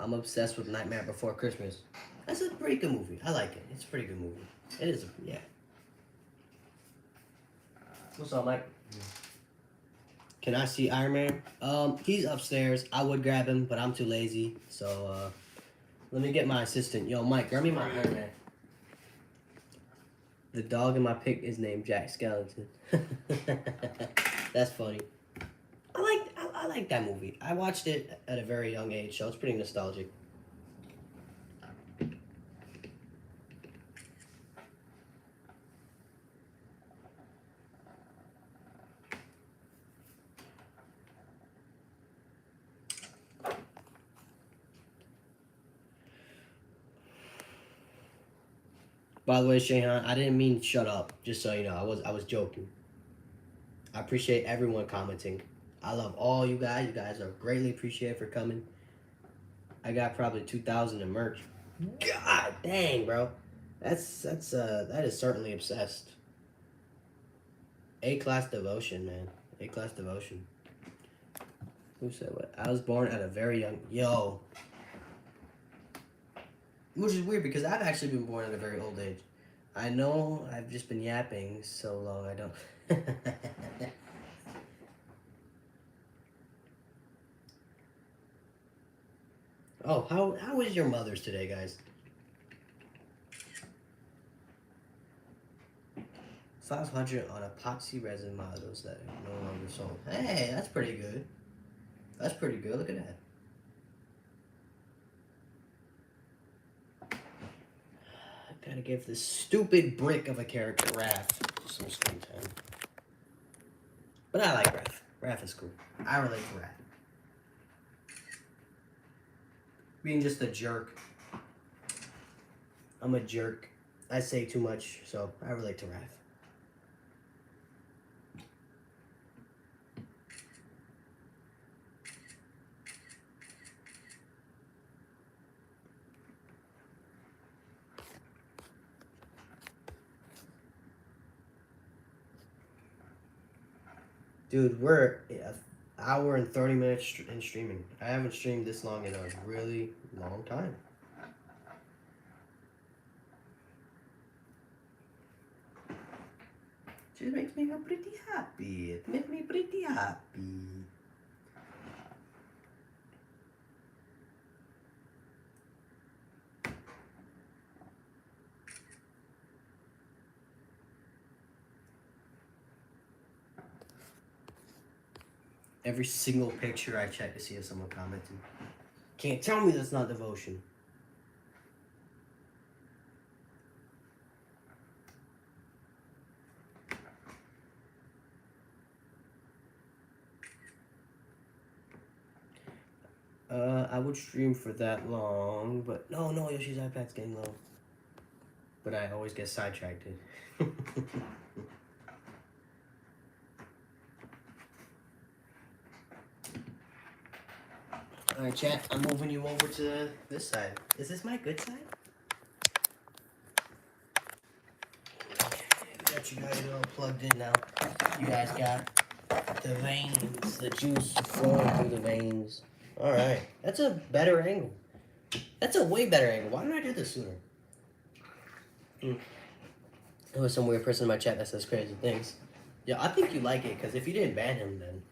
I'm obsessed with Nightmare Before Christmas. That's a pretty good movie. I like it. It's a pretty good movie. It is, yeah. What's up, Mike? Can I see Iron Man? He's upstairs. I would grab him, but I'm too lazy. So, let me get my assistant. Yo, Mike, grab me my Iron Man. The dog in my pic is named Jack Skellington. That's funny. I like that movie. I watched it at a very young age, so it's pretty nostalgic. By the way, Shayhan, I didn't mean shut up. Just so you know, I was joking. I appreciate everyone commenting. I love all you guys. You guys are greatly appreciated for coming. I got probably 2,000 in merch. God dang, bro. That is certainly obsessed. A-class devotion, man. A-class devotion. Who said what? I was born at a very young... Yo. Which is weird because I've actually been born at a very old age. I know I've just been yapping so long I don't... Oh, how was your mother's today, guys? $500 on epoxy resin models that are no longer sold. Hey, that's pretty good. That's pretty good. Look at that. I gotta give this stupid brick of a character, Raph, some screen time. But I like Raph. Raph is cool. I relate to Raph. Being just a jerk. I'm a jerk. I say too much, so I relate to Raph. Dude, we're an hour and 30 minutes in streaming. I haven't streamed this long in a really long time. Just makes me feel pretty happy. It makes me pretty happy. Every single picture I check to see if someone commented. Can't tell me that's not devotion. I would stream for that long, but no, Yoshi's iPad's getting low. But I always get sidetracked. Alright, chat, I'm moving you over to this side. Is this my good side? Got you guys all plugged in now. You guys got the veins, the juice flowing through the veins. Alright, that's a better angle. That's a way better angle. Why didn't I do this sooner? There was some weird person in my chat that says crazy things. Yeah, I think you like it, because if you didn't ban him, then...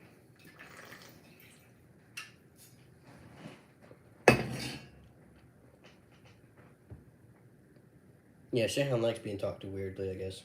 Yeah, Shehan likes being talked to weirdly, I guess.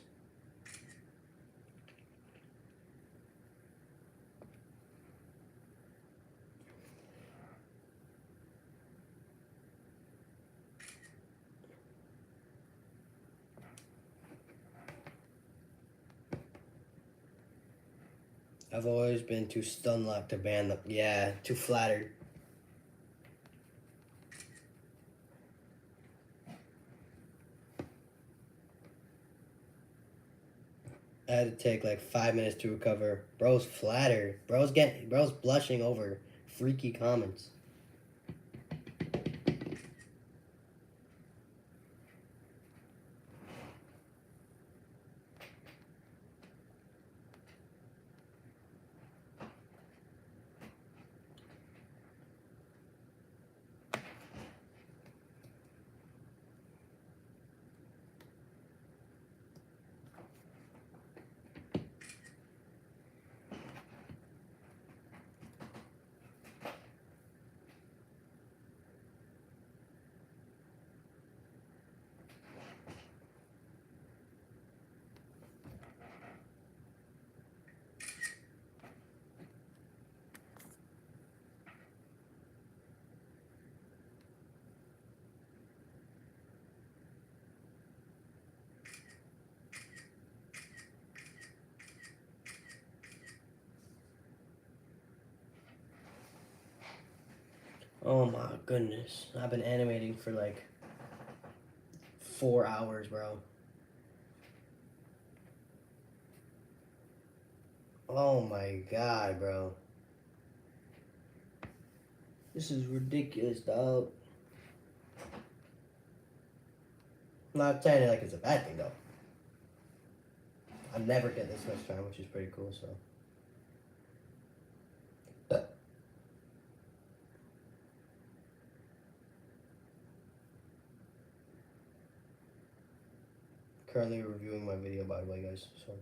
I've always been too stun-locked to ban them. Yeah, too flattered. I had to take like 5 minutes to recover. Bro's flattered. Bro's blushing over freaky comments. Oh my goodness. I've been animating for like 4 hours, bro. Oh my god, bro. This is ridiculous, dog. I'm not saying it like it's a bad thing, though. I never get this much time, which is pretty cool, so. Currently reviewing my video, by the way, guys, so.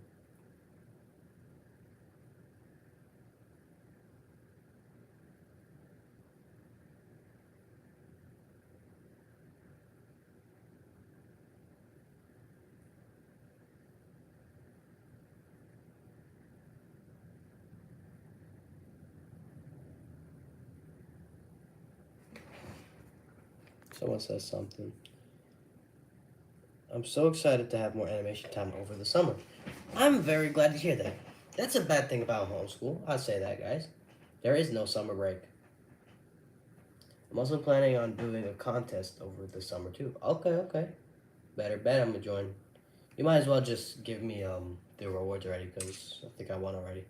Someone says something. I'm so excited to have more animation time over the summer. I'm very glad to hear that. That's a bad thing about homeschool. I'll say that, guys. There is no summer break. I'm also planning on doing a contest over the summer, too. Okay. Better bet I'm gonna join. You might as well just give me the rewards already, because I think I won already.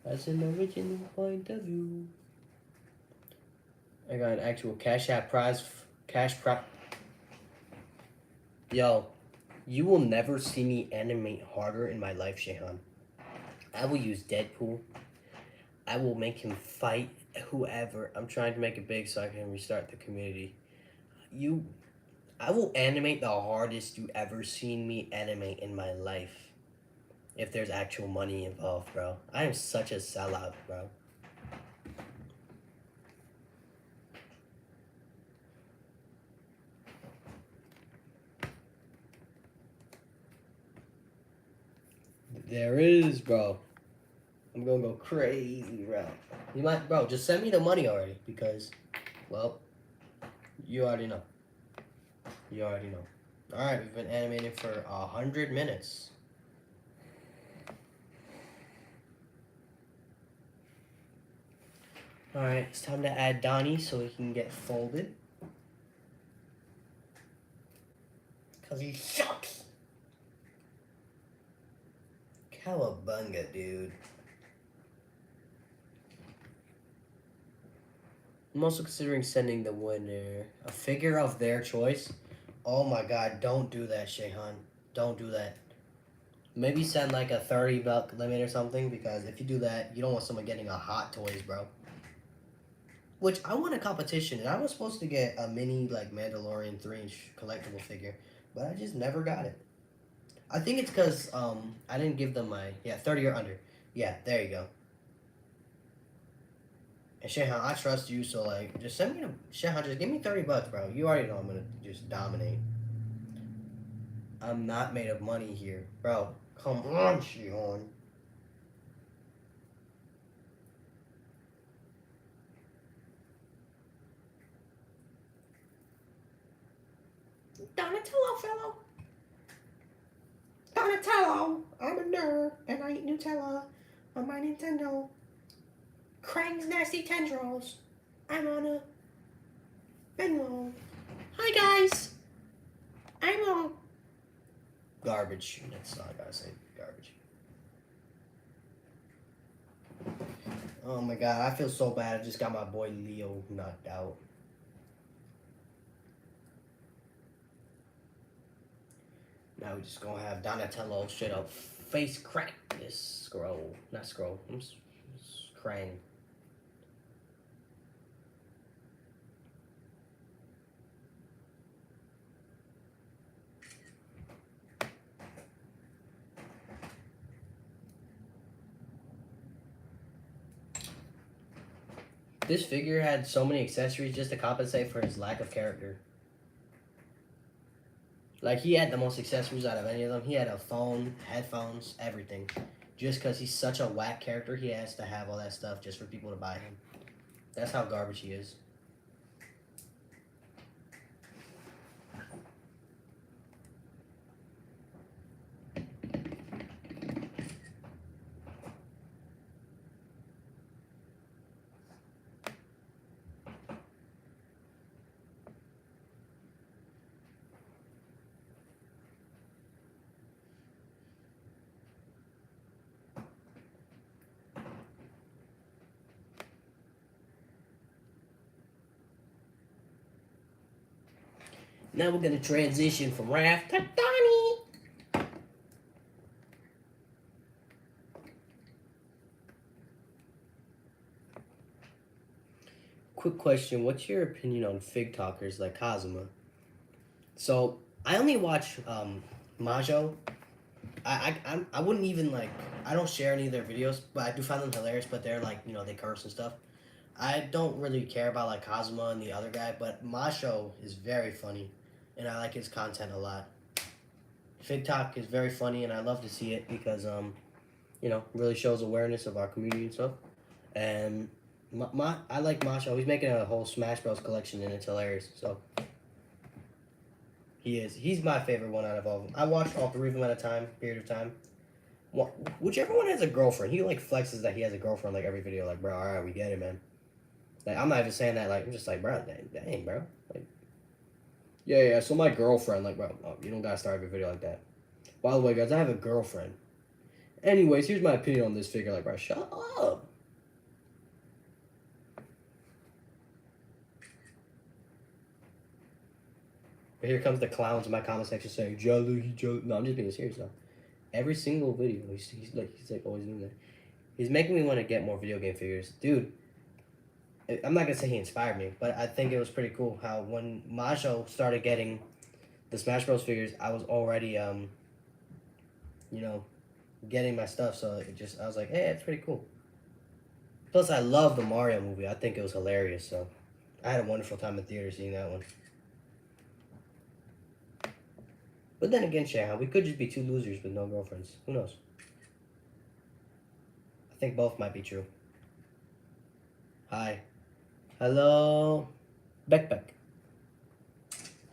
That's an original point of view. I got an actual cash prize. Yo, you will never see me animate harder in my life, Shehan. I will use Deadpool. I will make him fight whoever. I'm trying to make it big so I can restart the community. I will animate the hardest you ever seen me animate in my life. If there's actual money involved, bro. I am such a sellout, bro. There is, bro. I'm gonna go crazy, bro. You might, bro. Just send me the money already, because, well, you already know. You already know. All right, we've been animating for 100 minutes. All right, it's time to add Donnie so he can get folded. Cause he sucks. Cowabunga, dude. I'm also considering sending the winner a figure of their choice. Oh my god, don't do that, Shehan. Don't do that. Maybe send like a 30-buck limit or something, because if you do that, you don't want someone getting a Hot Toys, bro. Which, I won a competition, and I was supposed to get a mini, like, Mandalorian 3-inch collectible figure, but I just never got it. I think it's because, I didn't give them my, 30 or under. Yeah, there you go. And Shehan, I trust you, so, like, just send me Shehan, just give me 30 bucks, bro. You already know I'm gonna just dominate. I'm not made of money here. Bro, come on, Shehan. Donatello, fellow. Donatello. I'm a nerd, and I eat Nutella on my Nintendo. Krang's nasty tendrils. I'm on a Venmo. Hi, guys. I'm on. Garbage. That's all I gotta say. Garbage. Oh my god, I feel so bad. I just got my boy Leo knocked out. Now we're just gonna have Donatello straight up face crack this scroll. Not scroll. It's Krang. This figure had so many accessories just to compensate for his lack of character. Like, he had the most accessories out of any of them. He had a phone, headphones, everything. Just because he's such a whack character, he has to have all that stuff just for people to buy him. That's how garbage he is. Now we're gonna transition from Raph to Donnie. Quick question: what's your opinion on fig talkers like Kazuma? So I only watch Majo. I wouldn't even like. I don't share any of their videos, but I do find them hilarious. But they're like, they curse and stuff. I don't really care about like Kazuma and the other guy, but Masho is very funny, and I like his content a lot. Fig Talk is very funny, and I love to see it because really shows awareness of our community and stuff. And I like Masho. He's making a whole Smash Bros collection, and it's hilarious. So he is. He's my favorite one out of all of them. I watch all three of them at a period of time. Whichever one has a girlfriend, he like flexes that he has a girlfriend like every video. Like, bro, all right, we get it, man. Like, I'm not even saying that. Like, I'm just like, bro, dang, bro. Like, yeah. So my girlfriend, like, bro, you don't gotta start every video like that. By the way, guys, I have a girlfriend. Anyways, here's my opinion on this figure. Like, bro, shut up. But here comes the clowns in my comment section saying, jelly. No, I'm just being serious though. Every single video, he's like always doing that. He's making me want to get more video game figures, dude. I'm not gonna say he inspired me, but I think it was pretty cool how when Majo started getting the Smash Bros figures, I was already getting my stuff. So I was like, hey, it's pretty cool. Plus, I love the Mario movie. I think it was hilarious. So I had a wonderful time in theater seeing that one. But then again, Shayhan, we could just be two losers with no girlfriends. Who knows? I think both might be true. Hi. Hello. Beck.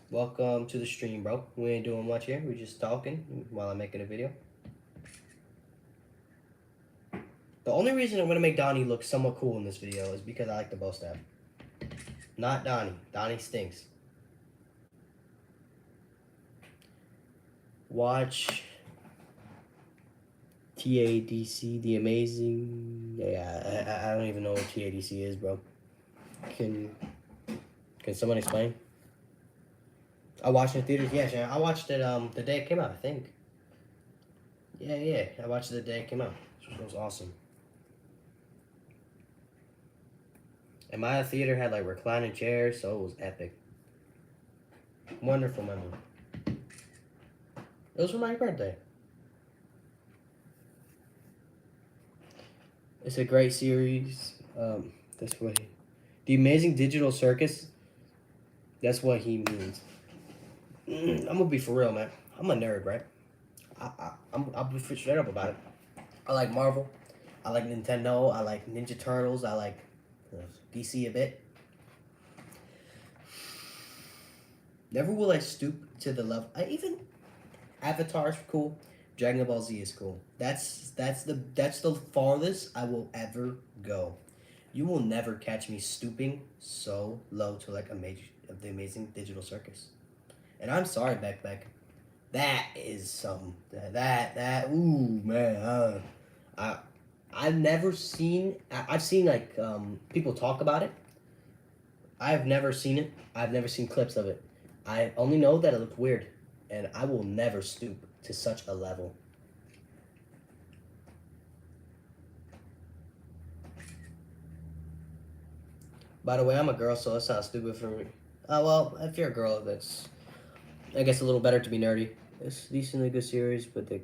Welcome to the stream, bro. We ain't doing much here. We're just talking while I'm making a video. The only reason I'm going to make Donnie look somewhat cool in this video is because I like the bow staff. Not Donnie. Donnie stinks. Watch TADC, The Amazing... Yeah, I don't even know what TADC is, bro. Can someone explain? I watched it in theaters. Yeah, I watched it the day it came out, I think. Yeah. I watched it the day it came out. It was awesome. And my theater had like reclining chairs, so it was epic. Wonderful memory. It was for my birthday. It's a great series. That's what The Amazing Digital Circus. That's what he means. I'm gonna be for real, man. I'm a nerd, right? I'll be straight up about it. I like Marvel. I like Nintendo. I like Ninja Turtles. I like DC a bit. Never will I stoop to the level. Even Avatar's cool. Dragon Ball Z is cool. That's the farthest I will ever go. You will never catch me stooping so low to like the Amazing Digital Circus. And I'm sorry, Beck. That is some ooh man. I've never seen. I've seen like people talk about it. I've never seen it. I've never seen clips of it. I only know that it looked weird, and I will never stoop to such a level. By the way, I'm a girl, so that sounds stupid for me. Oh well, if you're a girl, that's I guess a little better to be nerdy. It's a decently good series, but the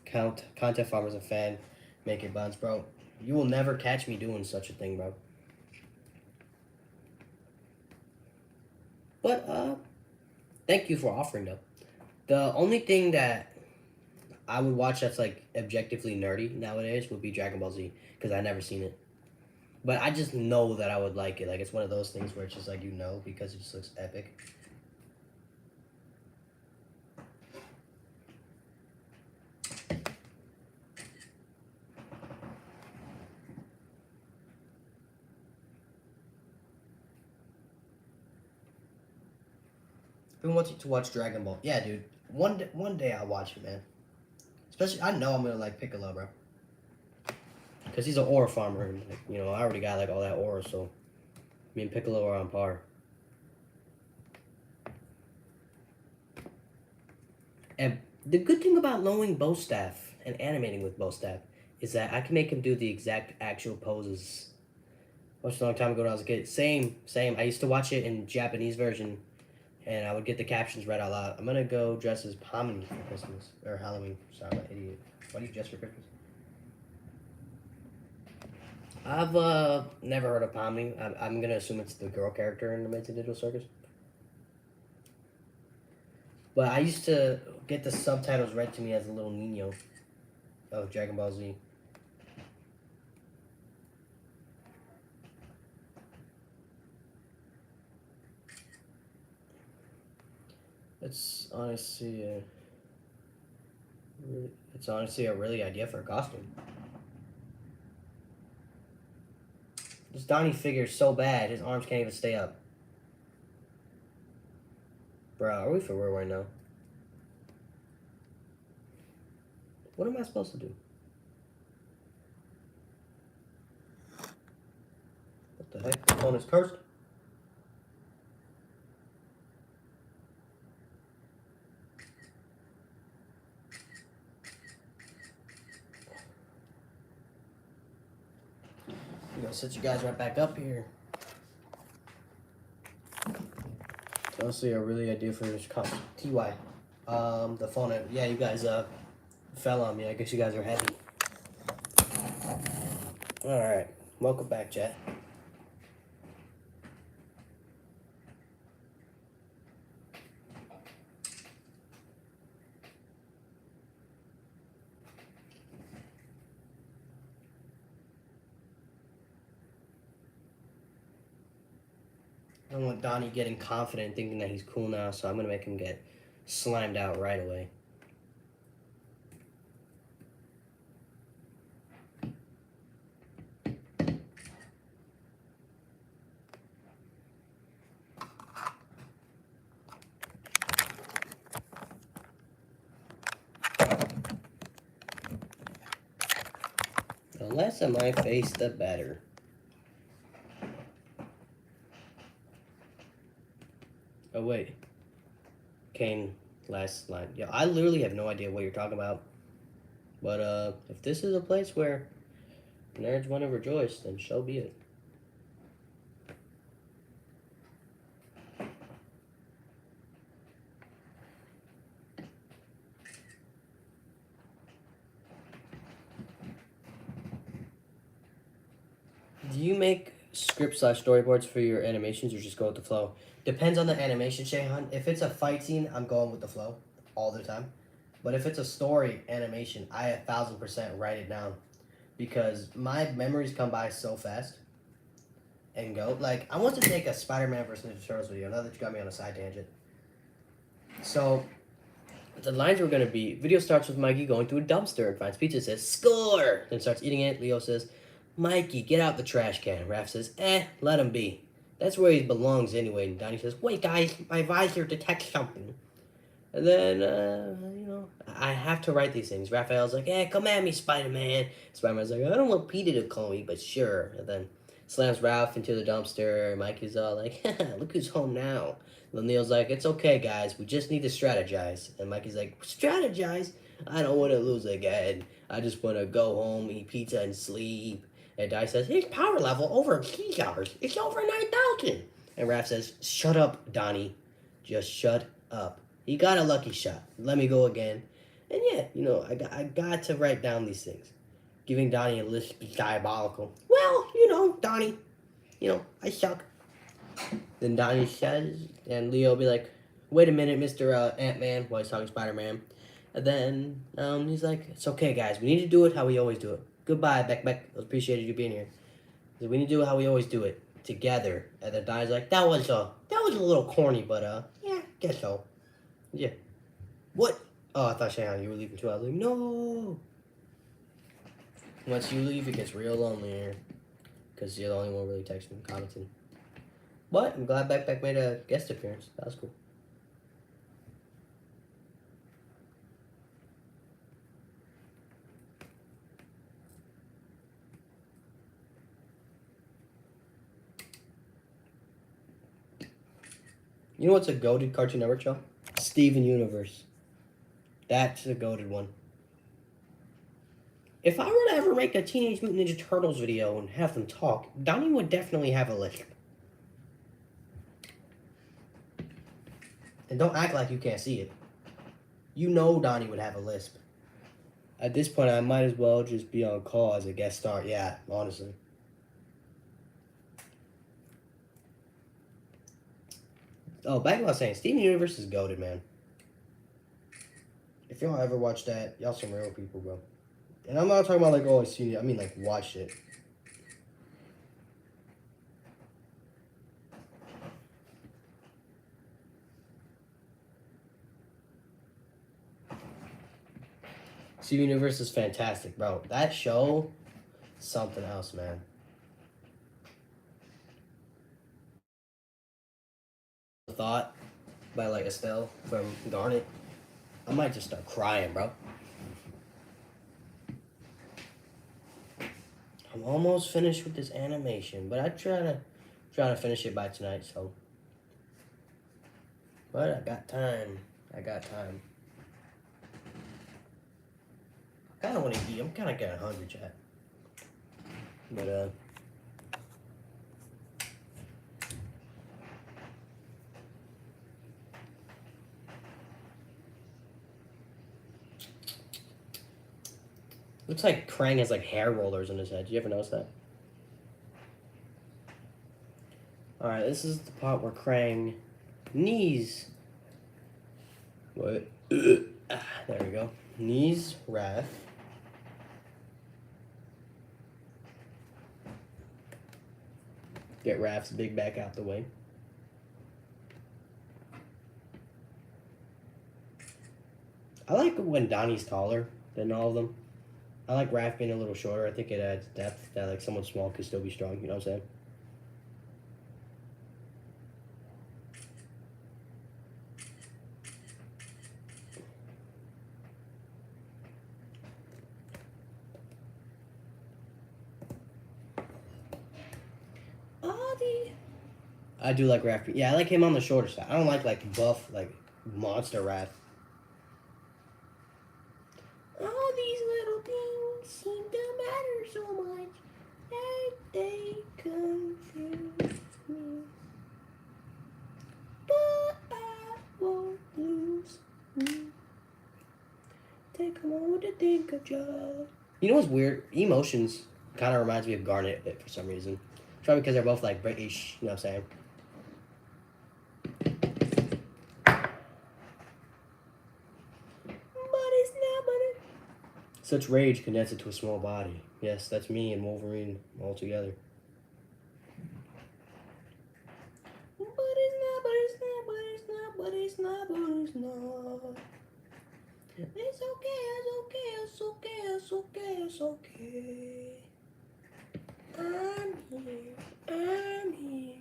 content farmers and fan making buns, bro. You will never catch me doing such a thing, bro. But thank you for offering though. The only thing that I would watch that's like objectively nerdy nowadays would be Dragon Ball Z because I never seen it. But I just know that I would like it. Like it's one of those things where it's just like because it just looks epic. Been wanting to watch Dragon Ball. Yeah, dude. One day I'll watch it, man. Especially, I know I'm gonna like Piccolo, bro. Because he's an aura farmer, and like, I already got like all that aura, so me and Piccolo are on par. And the good thing about loaning bow staff and animating with bow staff is that I can make him do the exact actual poses. Watched a long time ago when I was a kid. Same. I used to watch it in Japanese version, and I would get the captions read out loud. I'm gonna go dress as Pomni for Christmas or Halloween. Sorry, I'm an idiot. Why do you dress for Christmas? I've never heard of Pomni. I'm gonna assume it's the girl character in the Amazing Digital Circus. But I used to get the subtitles read to me as a little Nino of Dragon Ball Z. It's honestly a really idea for a costume. This Donnie figure is so bad, his arms can't even stay up. Bro, are we for real right now? What am I supposed to do? What the heck? The phone is cursed? I'm gonna set you guys right back up here. It's honestly a really idea for this costume. TY. The phone, yeah, you guys, fell on me. I guess you guys are heavy. Alright. Welcome back, chat. don't want Donnie getting confident, thinking that he's cool now, so I'm gonna make him get slimed out right away. The less of my face, the better. Oh, wait. Kane, last line. Yeah, I literally have no idea what you're talking about. But, if this is a place where nerds want to rejoice, then so be it. Do you make script/storyboards for your animations or just go with the flow? Depends on the animation, Shayhan. If it's a fight scene, I'm going with the flow all the time. But if it's a story animation, I 1000% write it down because my memories come by so fast and go. Like, I want to take a Spider-Man versus Ninja Turtles video. Now that you got me on a side tangent. So, the lines were going to be, video starts with Mikey going to a dumpster and finds pizza, says, "Score!" Then starts eating it. Leo says, "Mikey, get out the trash can." Raph says, let him be. That's where he belongs anyway. And Donnie says, "Wait, guys, my visor detects something." And then, I have to write these things. Raphael's like, come at me, Spider-Man. Spider-Man's like, I don't want Peter to call me, but sure. And then slams Ralph into the dumpster. Mikey's all like, look who's home now. And then Neil's like, it's okay, guys. We just need to strategize. And Mikey's like, strategize? I don't want to lose again. I just want to go home, eat pizza, and sleep. And Di says, his power level over ours. It's over 9,000. And Raph says, shut up, Donnie. Just shut up. He got a lucky shot. Let me go again. And yeah, I got to write down these things. Giving Donnie a list is diabolical. Well, Donnie, I suck. Then Donnie says, and Leo will be like, wait a minute, Mr. Ant-Man, while he's talking Spider-Man. And then he's like, it's okay, guys. We need to do it how we always do it. Goodbye, Beck. I appreciated you being here. So we need to do it how we always do it, together. And then Donnie's like, that was a little corny, but yeah, guess so. Yeah. What? Oh, I thought, Shayna, you were leaving too. I was like, no. Once you leave, it gets real lonely here. Because you're the only one really texting, commenting. But I'm glad Beck made a guest appearance. That was cool. You know what's a goated Cartoon Network show? Steven Universe. That's a goated one. If I were to ever make a Teenage Mutant Ninja Turtles video and have them talk, Donnie would definitely have a lisp. And don't act like you can't see it. You know Donnie would have a lisp. At this point, I might as well just be on call as a guest star. Yeah, honestly. Oh, back to what I was saying. Steven Universe is goated, man. If y'all ever watched that, y'all some real people, bro. And I'm not talking about like, oh, I've seen it. I mean, like, watched it. Steven Universe is fantastic, bro. That show, something else, man. Thought by like Estelle from Garnet. I might just start crying, bro. I'm almost finished with this animation, but I try to finish it by tonight, so. But I got time. I kind of want to eat. I'm kind of getting hungry, chat. But looks like Krang has like hair rollers on his head. Did you ever notice that? Alright, this is the part where Krang knees. What? There we go. Knees Raph. Get Raph's big back out the way. I like when Donnie's taller than all of them. I like Raph being a little shorter. I think it adds depth that like someone small could still be strong. You know what I'm saying? Audie. I do like Raph. Yeah, I like him on the shorter side. I don't like buff like monster Raph. All these little things seem to matter so much that they confuse me. But I won't lose me. Take a moment to think of just. You know what's weird? Emotions kind of reminds me of Garnet for some reason. Probably because they're both like British. You know what I'm saying? But it's not, but it. Such rage condensed into a small body. Yes, that's me and Wolverine all together. But it's not, but it's not, but it's not, but it's not, but it's not. It's okay, it's okay, it's okay, it's okay, it's okay. I'm here.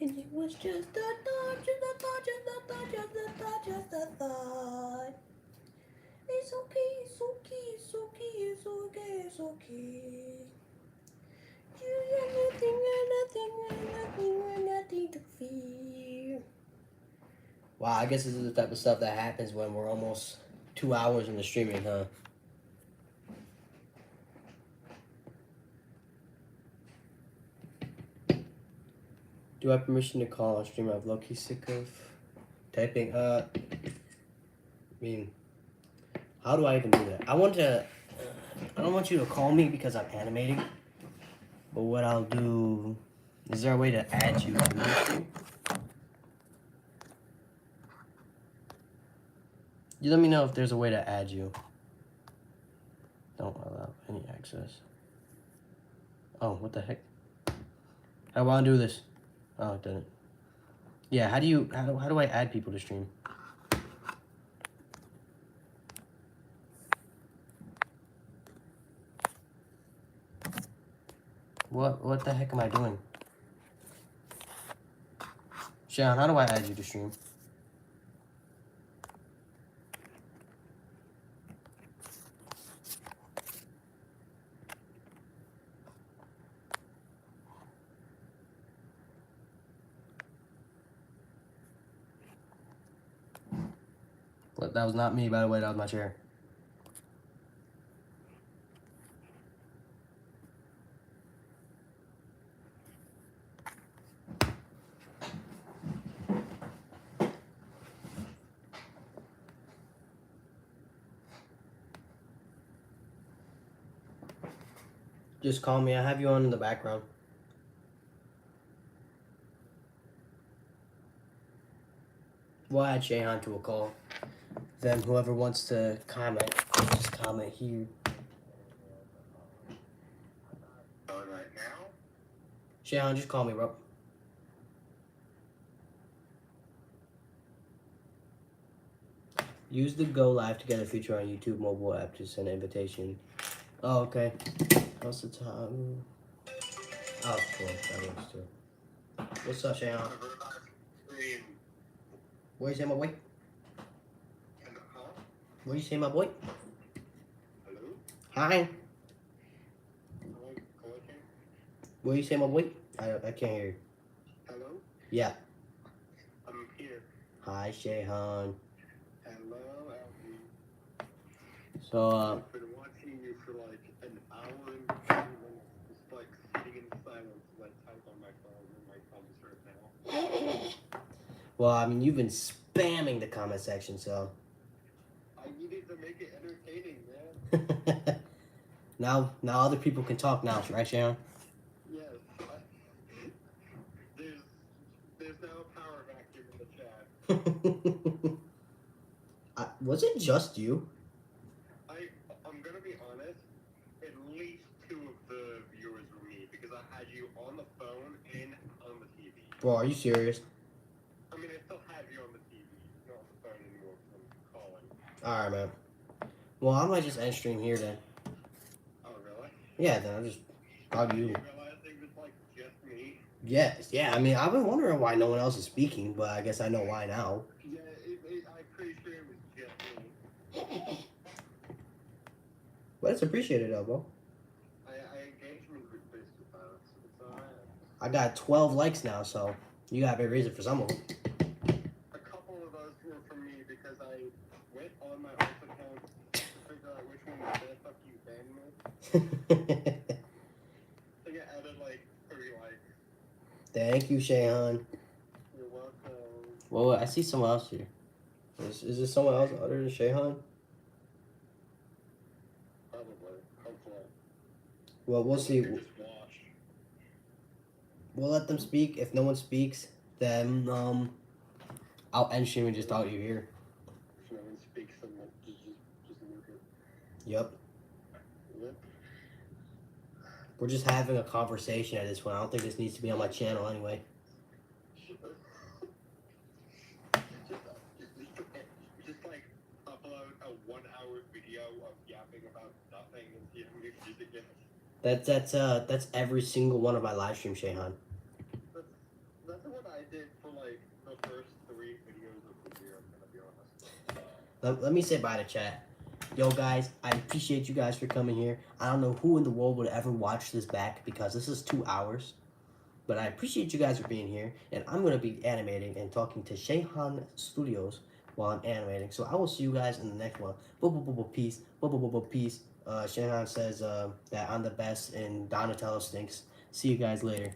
And it was just a thought, just a thought, just a thought, just a thought, just a thought. It's okay, it's okay, it's okay, it's okay, it's okay. You got nothing, nothing to fear. Wow, I guess this is the type of stuff that happens when we're almost 2 hours into streaming, huh? Do I have permission to call on stream? I'm low-key sick of typing. I mean, how do I even do that? I don't want you to call me because I'm animating. But what I'll do, is there a way to add you to the stream? You let me know if there's a way to add you. Don't allow any access. Oh, what the heck? How do I do this? Oh, it didn't. Yeah, how do I add people to stream? What the heck am I doing? Sean, how do I add you to stream? But that was not me, by the way, that was my chair. Just call me. I have you on in the background. We'll add Shayhan to a call. Then whoever wants to comment, just comment here. Right now? Shayhan, just call me, bro. Use the Go Live Together feature on YouTube mobile app to send an invitation. Oh, okay. How's the time? Oh, cool. That works too. What's up, Shayhan? What you say, my boy? What you say, my boy? Hello? Hi. Hello? What you say, my boy? I can't hear you. Hello? Yeah. I'm here. Hi, Shayhan. Hello, Alfie. So, I've been watching you for like an hour and 20 minutes, just like sitting in silence as I type on my phone and my thumbs right now. well, I mean, you've been spamming the comment section, so. I needed to make it entertaining, man. now other people can talk now, right, Sharon? Yes. There's now a power vacuum in the chat. Was it just you? I'm gonna be honest, at least 2 of the viewers were me because I had you on the phone and on the TV. Bro, are you serious? I mean, I still have you on the TV, not on the phone anymore because I'm calling. All right, man. Well, I might just end stream here then. Oh, really? Yeah, then I'll just talk to you. Realizing it's like just me? Yes, yeah. I mean, I've been wondering why no one else is speaking, but I guess I know why now. Yeah, I'm pretty sure it was just me. But it's appreciated, though, bro. Engagement requested about it, so it's alright. I got 12 likes now, so you got a big reason for some of them. A couple of those were from me because I went on my alt account to figure out which one was the fuck you banned me. I think I added like 3 likes. Thank you, Shayhan. You're welcome. Well, I see someone else here. Is there someone else other than Shayhan? Probably. Hopefully. Well, we'll see. Just watch. We'll let them speak. If no one speaks, then I'll end stream and just talk to you here. If no one speaks, then just mute it. Yep. Yep. We're just having a conversation at this point. I don't think this needs to be on my channel anyway. Just like upload a 1-hour video of yapping about nothing and see if we can use it again. That's every single one of my live streams, Shayhan. That's what I did for like the first 3 videos of the year, I'm gonna be honest. Let me say bye to chat. Yo, guys, I appreciate you guys for coming here. I don't know who in the world would ever watch this back because this is 2 hours. But I appreciate you guys for being here. And I'm going to be animating and talking to Shayhan Studios while I'm animating. So I will see you guys in the next one. Peace. Peace. Shayhan says that I'm the best and Donatello stinks. See you guys later.